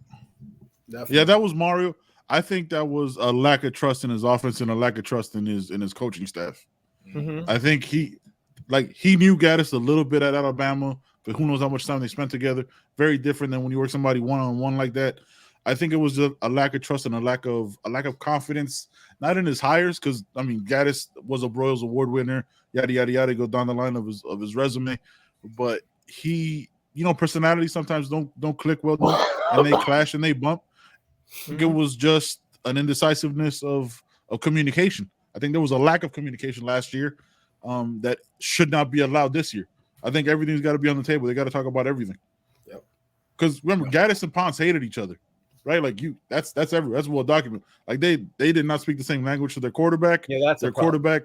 Definitely. Yeah, that was Mario. I think that was a lack of trust in his offense and a lack of trust in his coaching staff. I think he knew Gaddis a little bit at Alabama, but who knows how much time they spent together. Very different than when you work somebody one-on-one like that. I think it was a lack of trust and a lack of confidence, not in his hires, because I mean Gaddis was a Broyles Award winner, yada yada yada, go down the line of his resume, but he, personality sometimes don't click well, and they clash and they bump. I think it was just an indecisiveness of communication. I think there was a lack of communication last year that should not be allowed this year. I think everything's got to be on the table. They got to talk about everything. Yep. Because remember, Gaddis and Ponce hated each other, right? Like that's well documented. Like they did not speak the same language to their quarterback. Yeah, that's their quarterback.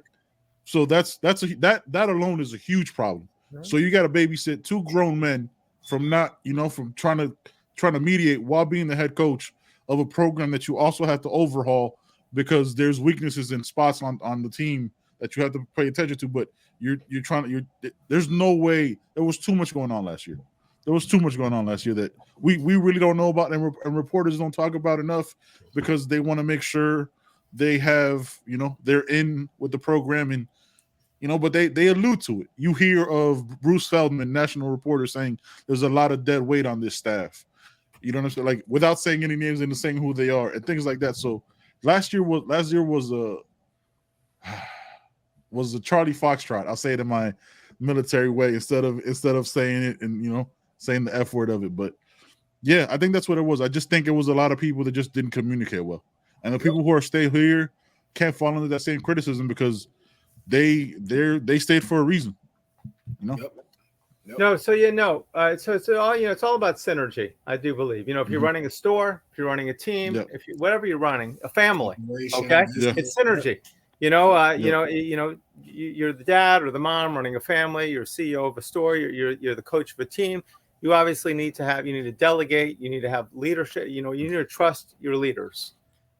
So that alone is a huge problem. Right. So you got to babysit 2 grown men from from trying to mediate while being the head coach of a program that you also have to overhaul because there's weaknesses in spots on the team that you have to pay attention to. But there's no way. There was too much going on last year. There was too much going on last year that we really don't know about, and reporters don't talk about enough because they want to make sure they have, they're in with the program and, but they allude to it. You hear of Bruce Feldman, national reporter, saying there's a lot of dead weight on this staff. You know what I'm saying? Like without saying any names and saying who they are and things like that. So last year was a Charlie Foxtrot. I'll say it in my military way instead of saying it and saying the F word of it. But yeah, I think that's what it was. I just think it was a lot of people that just didn't communicate well, and the people who are stay here can't fall into that same criticism because they stayed for a reason. Yep. No, so it's all it's all about synergy. I do believe. If you're running a store, if you're running a team, whatever you're running, a family, okay, it's synergy. You're the dad or the mom running a family. You're CEO of a store. You're the coach of a team. You obviously need to delegate. You need to have leadership. You need to trust your leaders,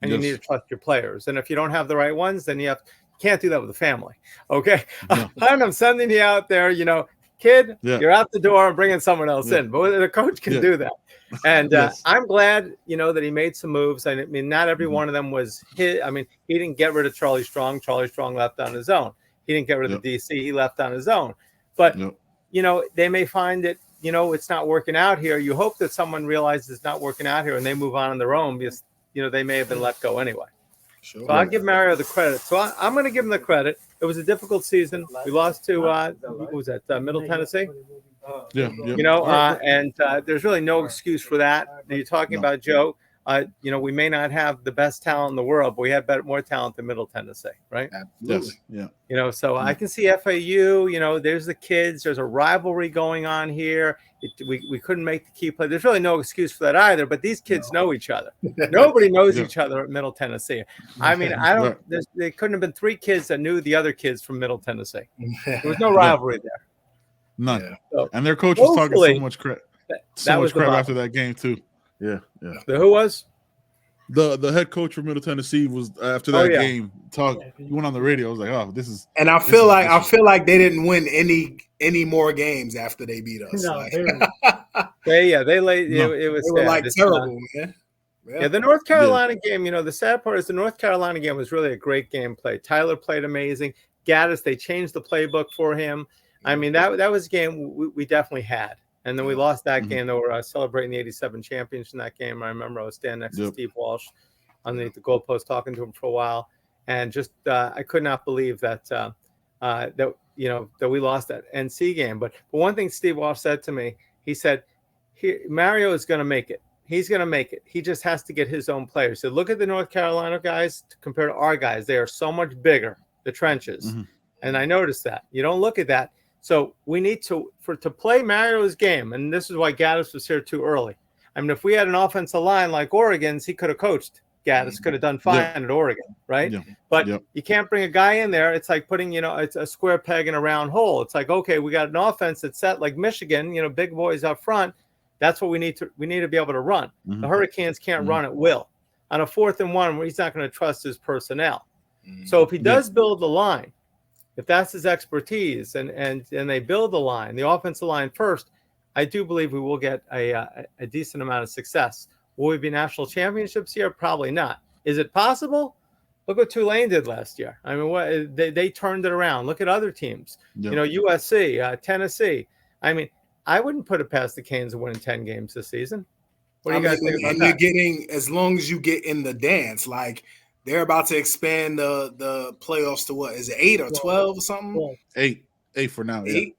and you need to trust your players. And if you don't have the right ones, then you can't do that with a family. Okay, and I'm sending you out there. Kid, you're out the door and bringing someone else in. But the coach can do that. And I'm glad, that he made some moves. I mean, not every one of them was his. I mean, he didn't get rid of Charlie Strong. Charlie Strong left on his own. He didn't get rid of the DC. He left on his own. But, they may find that, it's not working out here. You hope that someone realizes it's not working out here and they move on their own because, they may have been let go anyway. Sure. So I'll give Mario the credit. So I'm going to give him the credit. It was a difficult season. We lost to who was that? Middle Tennessee. And there's really no excuse for that. And you're talking about Joe. We may not have the best talent in the world, but we had more talent than Middle Tennessee, right? Absolutely. Yes. Yeah. So I can see FAU. There's the kids. There's a rivalry going on here. We couldn't make the key play. There's really no excuse for that either. But these kids know each other. Nobody knows each other at Middle Tennessee. I mean, there couldn't have been 3 kids that knew the other kids from Middle Tennessee. There was no rivalry there. None. Yeah. So, and their coach was talking so much crap. After that game too. Yeah. Who was? The head coach from Middle Tennessee was after that game talking. He went on the radio. I was like, "Oh, this is." And I feel like they didn't win any more games after they beat us. No, they laid. It was terrible, man. Yeah, the North Carolina game. The sad part is the North Carolina game was really a great game play. Tyler played amazing. Gaddis, they changed the playbook for him. I mean, that was a game we definitely had. And then we lost that game. They were celebrating the 87 champions in that game. I remember I was standing next to Steve Walsh underneath the goalpost talking to him for a while. And just I could not believe that we lost that NC game. But one thing Steve Walsh said to me, he said, Mario is going to make it. He's going to make it. He just has to get his own players. So look at the North Carolina guys compared to our guys. They are so much bigger, the trenches. And I noticed that. You don't look at that. So we need to play Mario's game, and this is why Gaddis was here too early. I mean, if we had an offensive line like Oregon's, he could have coached. Gaddis could have done fine at Oregon, right? Yeah. But you can't bring a guy in there. It's like putting, it's a square peg in a round hole. It's like, okay, we got an offense that's set like Michigan, big boys up front. That's what we need to be able to run. Mm-hmm. The Hurricanes can't run at will. On a 4th and 1, he's not going to trust his personnel. So if he does build the line, if that's his expertise, and they build the line, the offensive line first, I do believe we will get a decent amount of success. Will we be national championships here? Probably not. Is it possible? Look what Tulane did last year. I mean, they turned it around. Look at other teams. USC, Tennessee. I mean, I wouldn't put it past the Canes winning 10 games this season. What do you guys think about that? You're getting, as long as you get in the dance, like they're about to expand the playoffs to what? Is it 8 or 12 or something? 8 for now. 8.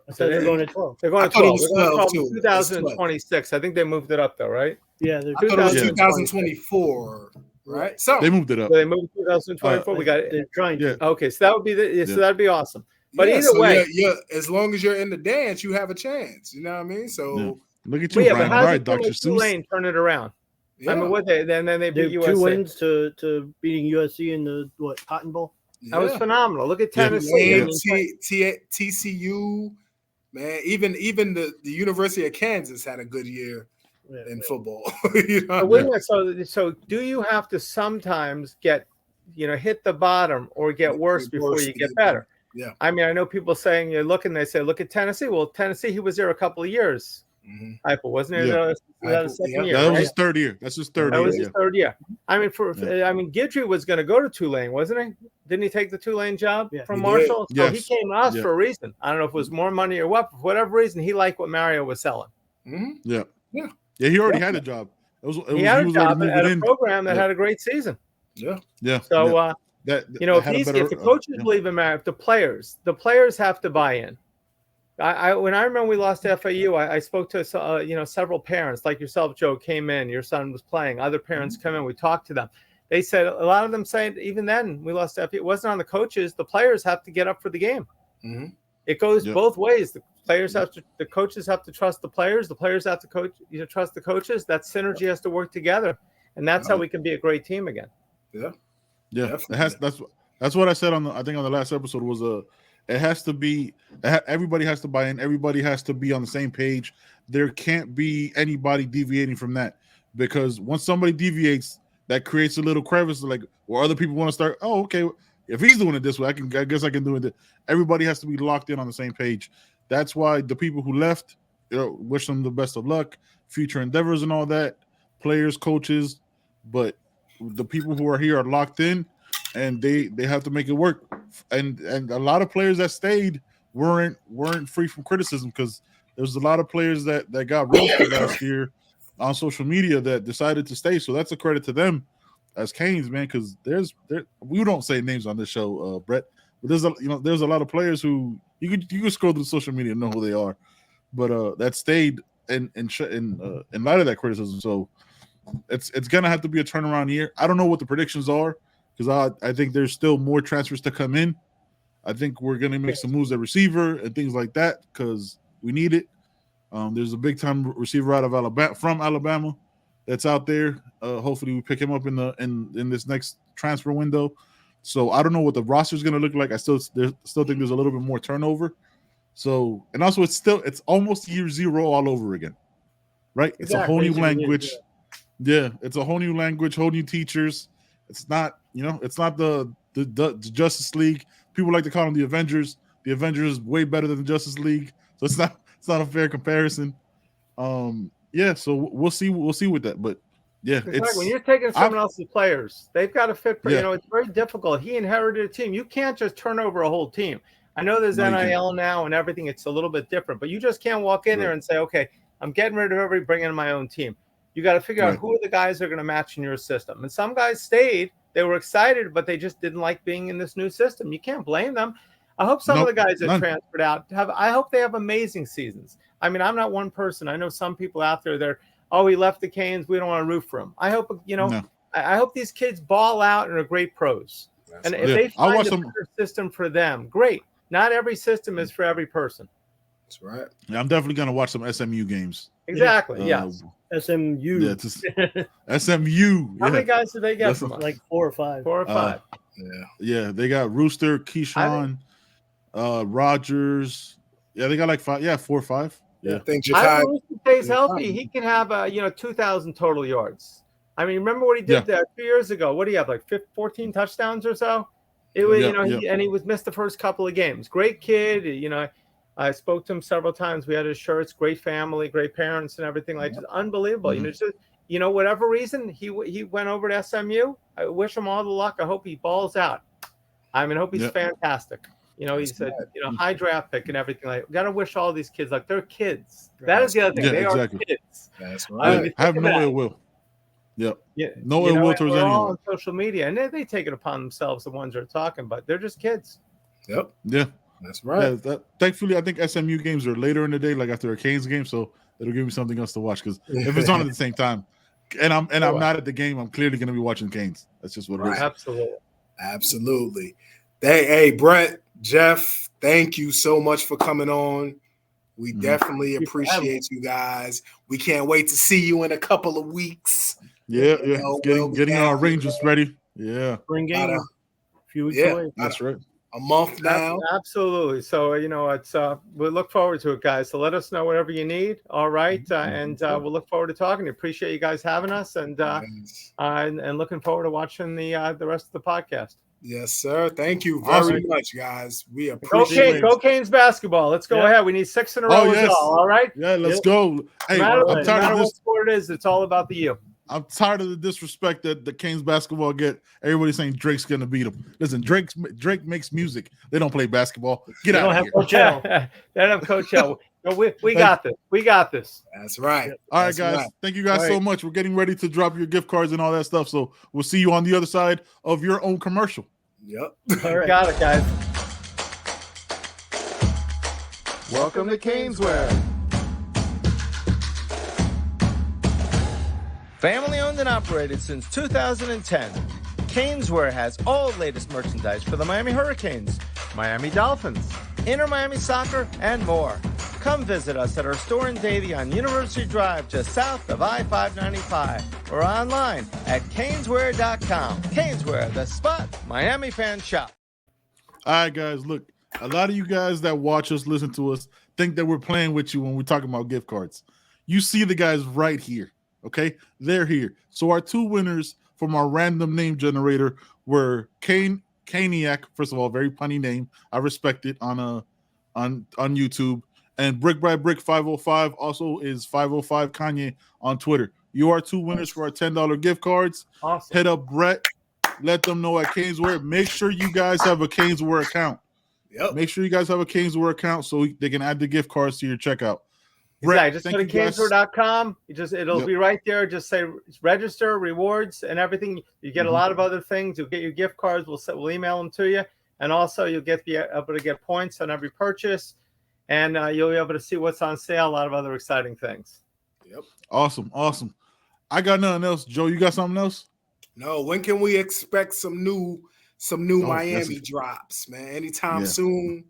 I said they're going to 12. They're going to 12. They're going to 12 in 2026. I think they moved it up though, right? Yeah, they're 2024, right? So they moved it up. So they moved 2024. We got it. They're trying to. Okay, so that would be so that'd be awesome. But either way, as long as you're in the dance, you have a chance. You know what I mean? So look at you, Brian. All right, Dr. Seuss. Tulane turn it around. Yeah. I mean, what then they beat USC. 2 wins to beating USC in the Cotton Bowl. That was phenomenal. Look at Tennessee, TCU. Man, even the University of Kansas had a good year in football. So do you have to sometimes get, hit the bottom or get worse before you get better? Yeah. I mean, I know people saying they say, look at Tennessee. Well, Tennessee, he was there a couple of years. Heupel, wasn't it? Yeah. That was second year. That was his third year. That's his third year. That was his third year. I mean, Guidry was going to go to Tulane, wasn't he? Didn't he take the Tulane job from Marshall? So he came to us for a reason. I don't know if it was more money or what. For whatever reason, he liked what Mario was selling. Yeah. He already had a job. He had a job at a program that had a great season. Yeah. So if the coaches believe in Mario, if the players have to buy in. When I remember we lost to FAU, I spoke to several parents like yourself, Joe, came in. Your son was playing. Other parents come in. We talked to them. They said a lot of them saying even then we lost to FAU. It wasn't on the coaches. The players have to get up for the game. It goes both ways. The coaches have to trust the players. The players have to trust the coaches. That synergy has to work together, and that's how we can be a great team again. Yeah. That's what I said on the last episode was it has to be everybody has to buy in. Everybody has to be on the same page. There can't be anybody deviating from that, because once somebody deviates, that creates a little crevice where other people want to start. Oh, okay, if he's doing it this way, I guess I can do it. Everybody has to be locked in on the same page. That's why the people who left, wish them the best of luck, future endeavors and all that, players, coaches, but the people who are here are locked in. And they have to make it work, and a lot of players that stayed weren't free from criticism, because there's a lot of players that got roasted last year on social media that decided to stay. So that's a credit to them as Canes, man, because we don't say names on this show, Brett, but there's a lot of players who you could scroll through social media and know who they are, but that stayed in light of that criticism. So it's gonna have to be a turnaround year. I don't know what the predictions are, because I think there's still more transfers to come in. I think we're going to make some moves at receiver and things like that because we need it. There's a big-time receiver out of Alabama that's out there. Hopefully we pick him up in this next transfer window. So I don't know what the roster is going to look like. I still think there's a little bit more turnover. So, and also it's almost year zero all over again, right? It's a whole new language. Yeah, it's a whole new language, whole new teachers. It's not, it's not the Justice League. People like to call them the Avengers. The Avengers is way better than the Justice League, so it's not a fair comparison. So we'll see with that. But yeah, it's when you're taking someone else's players, they've got to fit. It's very difficult. He inherited a team. You can't just turn over a whole team. I know there's NIL now and everything. It's a little bit different, but you just can't walk in there and say, okay, I'm getting rid of everybody, bringing in my own team. You got to figure out who are the guys that are going to match in your system. And some guys stayed. They were excited, but they just didn't like being in this new system. You can't blame them. I hope some of the guys that transferred out I hope they have amazing seasons. I mean, I'm not one person. I know some people out there, he left the Canes. We don't want to root for him. I hope, I hope these kids ball out and are great pros. If they find a better system for them, great. Not every system is for every person. That's right. Yeah, I'm definitely going to watch some SMU games. Exactly. Yes. SMU. Yeah, just SMU. How many guys did they get from us? Like 4 or 5. 4 or 5. Yeah, they got Rooster, Keyshawn, Rogers. Yeah, they got like 5. Yeah, 4 or 5. Yeah. I think I think Rooster stays healthy. He can have 2,000 total yards. I mean, remember what he did there 2 years ago? What do you have, like 14 touchdowns or so? It was, and he was missed the first couple of games. Great kid. I spoke to him several times. We had his shirts. Great family, great parents, and everything. Like, just unbelievable. Mm-hmm. Whatever reason he went over to SMU. I wish him all the luck. I hope he balls out. I hope he's fantastic. He's a high draft pick and everything. Like, got to wish all these kids, like, they're kids. That is the other thing. They are kids. That's right. I have no ill will. Yep. Yeah. No ill will towards anyone. All on social media, and they take it upon themselves, the ones that are talking, but they're just kids. Yep. Yeah. That's right. Yeah, thankfully, I think SMU games are later in the day, like after a Canes game, so it'll give me something else to watch. Because if it's on at the same time, and I'm not at the game, I'm clearly going to be watching Canes. That's just what it is. Absolutely. Hey, Brett, Jeff, thank you so much for coming on. We definitely appreciate you guys. We can't wait to see you in a couple of weeks. Yeah. Getting our Rangers ready. Yeah. Spring game. A few weeks away. That's right. A month now. Absolutely. So, it's we look forward to it, guys. So let us know whatever you need. All right. And we'll look forward to talking. Appreciate you guys having us and looking forward to watching the rest of the podcast. Yes, sir. Thank you very much, guys. We appreciate it. Go Canes basketball. Let's go ahead. We need 6 in a row as well. All right. Yeah, let's go. Hey, I'm tired of this. What sport it is, it's all about the U. I'm tired of the disrespect that the Canes basketball get. Everybody saying Drake's gonna beat them. Listen, Drake makes music. They don't play basketball. Get out of here. They don't have Coachella. No, we got this. We got this. That's right. All right, guys. Thank you guys so much. We're getting ready to drop your gift cards and all that stuff. So we'll see you on the other side of your own commercial. Yep. All right. Got it, guys. Welcome to CanesWear. Family owned and operated since 2010, CanesWear has all the latest merchandise for the Miami Hurricanes, Miami Dolphins, Inter Miami Soccer, and more. Come visit us at our store in Davie on University Drive, just south of I-595, or online at CanesWear.com. CanesWear, the spot Miami fans shop. All right, guys, look, a lot of you guys that watch us, listen to us, think that we're playing with you when we're talking about gift cards. You see the guys right here. Okay, they're here. So our 2 winners from our random name generator were Caniac. First of all, very punny name. I respect it on YouTube. And Brick by Brick 505 also is 505 Kanye on Twitter. You are 2 winners for our $10 gift cards. Awesome. Hit up Brett. Let them know at CanesWear. Make sure you guys have a CanesWear account. Yep. Make sure you guys have a CanesWear account so they can add the gift cards to your checkout. Brett, just go to CanesWear.com. It'll be right there. Just say register, rewards, and everything. You get a lot of other things. You'll get your gift cards. We'll email them to you, and also you'll be able to get points on every purchase, and you'll be able to see what's on sale. A lot of other exciting things. Yep. Awesome. I got nothing else. Joe, you got something else? No. When can we expect some new Miami drops, man? Anytime soon.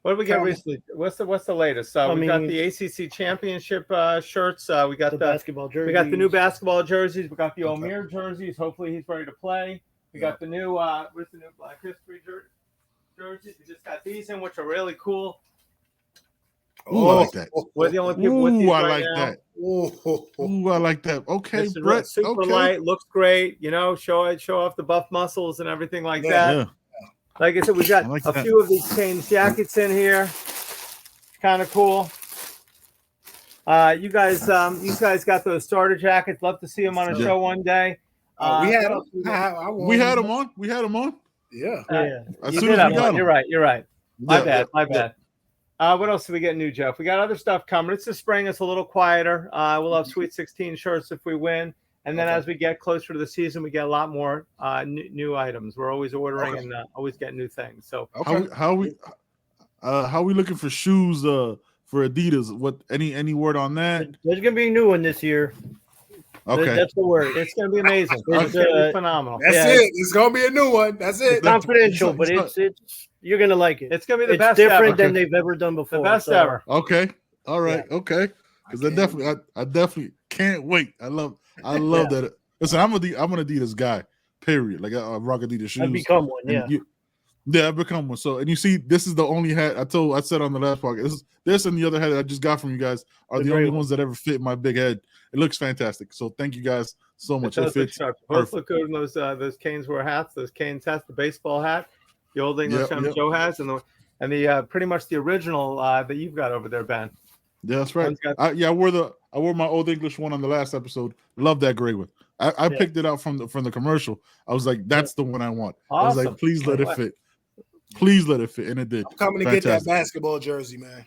What did we get recently? What's the latest? We got the ACC championship shirts. We got the basketball jerseys. We got the new basketball jerseys. We got the Omer jerseys. Hopefully he's ready to play. We got the new what's the new Black History jerseys. We just got these in, which are really cool. Ooh, I like that. We're the only people with these right now. That. Ooh, I like that. Okay, Brett. Super light, looks great. Show off the buff muscles and everything like that. Yeah. Like I said, we got a few of these Canes jackets in here. Kind of cool. You guys got those starter jackets. Love to see them on a show one day. We had them on. Yeah. As soon as we got them. You're right. My bad. What else do we get new, Jeff? We got other stuff coming. It's the spring. It's a little quieter. We'll have Sweet 16 shirts if we win. And then as we get closer to the season, we get a lot more new items. We're always ordering and always getting new things. So how we looking for shoes for Adidas? What any word on that? There's gonna be a new one this year. Okay, that's the word. It's gonna be amazing. It's gonna be phenomenal. That's it. It's gonna be a new one. That's it. It's confidential, but it's you're gonna like it. It's gonna be the best. It's different than they've ever done before. The best ever. Okay. All right. Yeah. Okay. because I definitely can't wait. I love that. Listen, I'm an Adidas guy. Period. Like I rock Adidas shoes. I've become one. Yeah. Yeah, I've become one. So, and you see, this is the only hat I said on the last podcast. This and the other hat that I just got from you guys are the only ones that ever fit my big head. It looks fantastic. So, thank you guys so much. It fits. Both look good in those CanesWear hats, those Canes hats, the baseball hat, the old English Joe has, and the pretty much the original that you've got over there, Ben. Yeah, that's right. I wore my old English one on the last episode. Love that gray one. I picked it out from the commercial. I was like, that's the one I want. Awesome. I was like, please let it fit. Please let it fit, and it did. I'm coming to get that basketball jersey, man.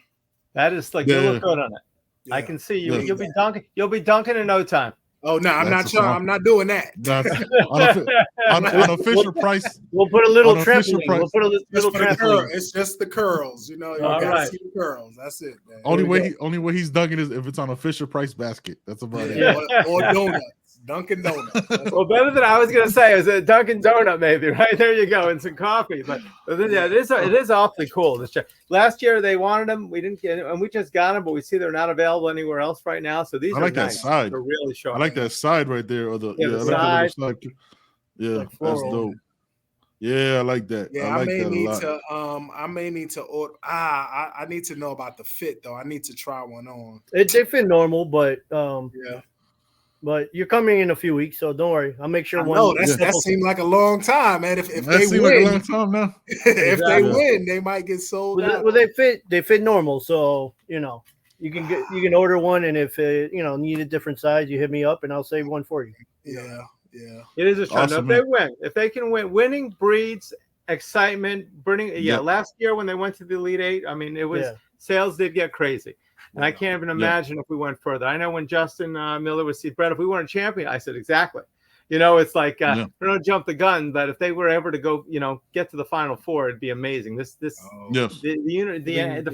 That is like you look good on it. Yeah. I can see you. You'll be dunking. You'll be dunking in no time. Oh no, I'm not trying. I'm not doing that. On a Fisher Price, we'll put a little trampoline. We'll put a little trampoline. It's just the curls, you know. You gotta see the curls. That's it, man. Only way he's dunking is if it's on a Fisher Price basket. That's about it. Or donuts. Dunkin' Donuts. Well, better than I was going to say is a Dunkin' Donut, maybe. Right there, you go, and some coffee. But yeah, it is awfully cool. This last year they wanted them, we didn't get them, and we just got them. But we see they're not available anywhere else right now. So these are nice. That side. They're really sharp. I like that side right there, or the side. Yeah, that's dope. Yeah, I like that. Yeah, I may need to order. I need to know about the fit though. I need to try one on. They fit normal, but yeah. But you're coming in a few weeks, so don't worry. I'll make sure. That seemed like a long time, man. If they win, like a long time now. If they win, they might get sold out. Well, they fit normal, so you can order one, and if need a different size, you hit me up, and I'll save one for you. Yeah. It is a trend. Awesome, if they can win, winning breeds excitement. Last year when they went to the Elite Eight, I mean, it was sales did get crazy. And I can't even imagine if we went further. I know when Justin Miller was Brett, if we weren't a champion, I said exactly. It's like we don't jump the gun, but if they were ever to go, get to the Final Four, it'd be amazing. The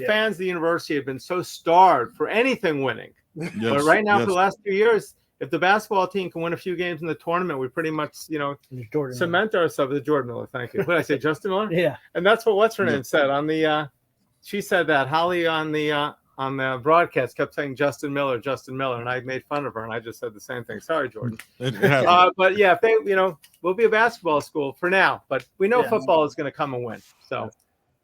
fans of the university have been so starved for anything winning. Yes. But right now, for the last 2 years, if the basketball team can win a few games in the tournament, we pretty much, cement ourselves with Jordan Miller. Thank you. What did I say, Justin Miller? Yeah. And that's what what's her name said on the. She said that Holly on the broadcast kept saying Justin Miller, and I made fun of her, and I just said the same thing. Sorry, Jordan. But yeah, if they, we'll be a basketball school for now, but we know football is going to come and win. So,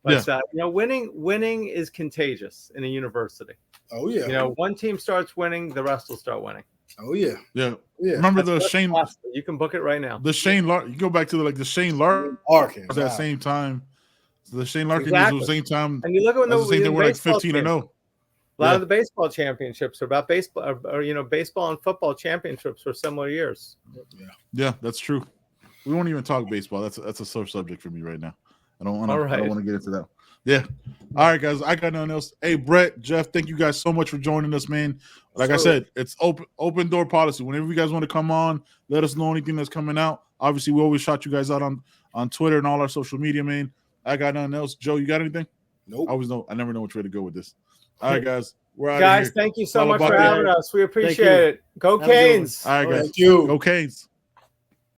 but winning is contagious in a university. Oh yeah. One team starts winning, the rest will start winning. Oh yeah. Yeah. Remember the Shane? You can book it right now. The Shane Larkin. You go back to the Shane Larkin at that same time. So the Shane Larkin was the same time. And you look at when they were like 15-0. A lot of the baseball championships are about baseball, or baseball and football championships for similar years. Yeah, that's true. We won't even talk baseball. That's a sore subject for me right now. I don't want to get into that. Yeah. All right, guys. I got nothing else. Hey, Brett, Jeff, thank you guys so much for joining us, man. Like I said, it's open door policy. Whenever you guys want to come on, let us know anything that's coming out. Obviously, we always shout you guys out on Twitter and all our social media, man. I got nothing else. Joe, you got anything? Nope. I never know which way to go with this. All right, guys. We're out of here. Thank you so much for having us. We appreciate it. Go Canes. All right, guys. Thank you. Go Canes.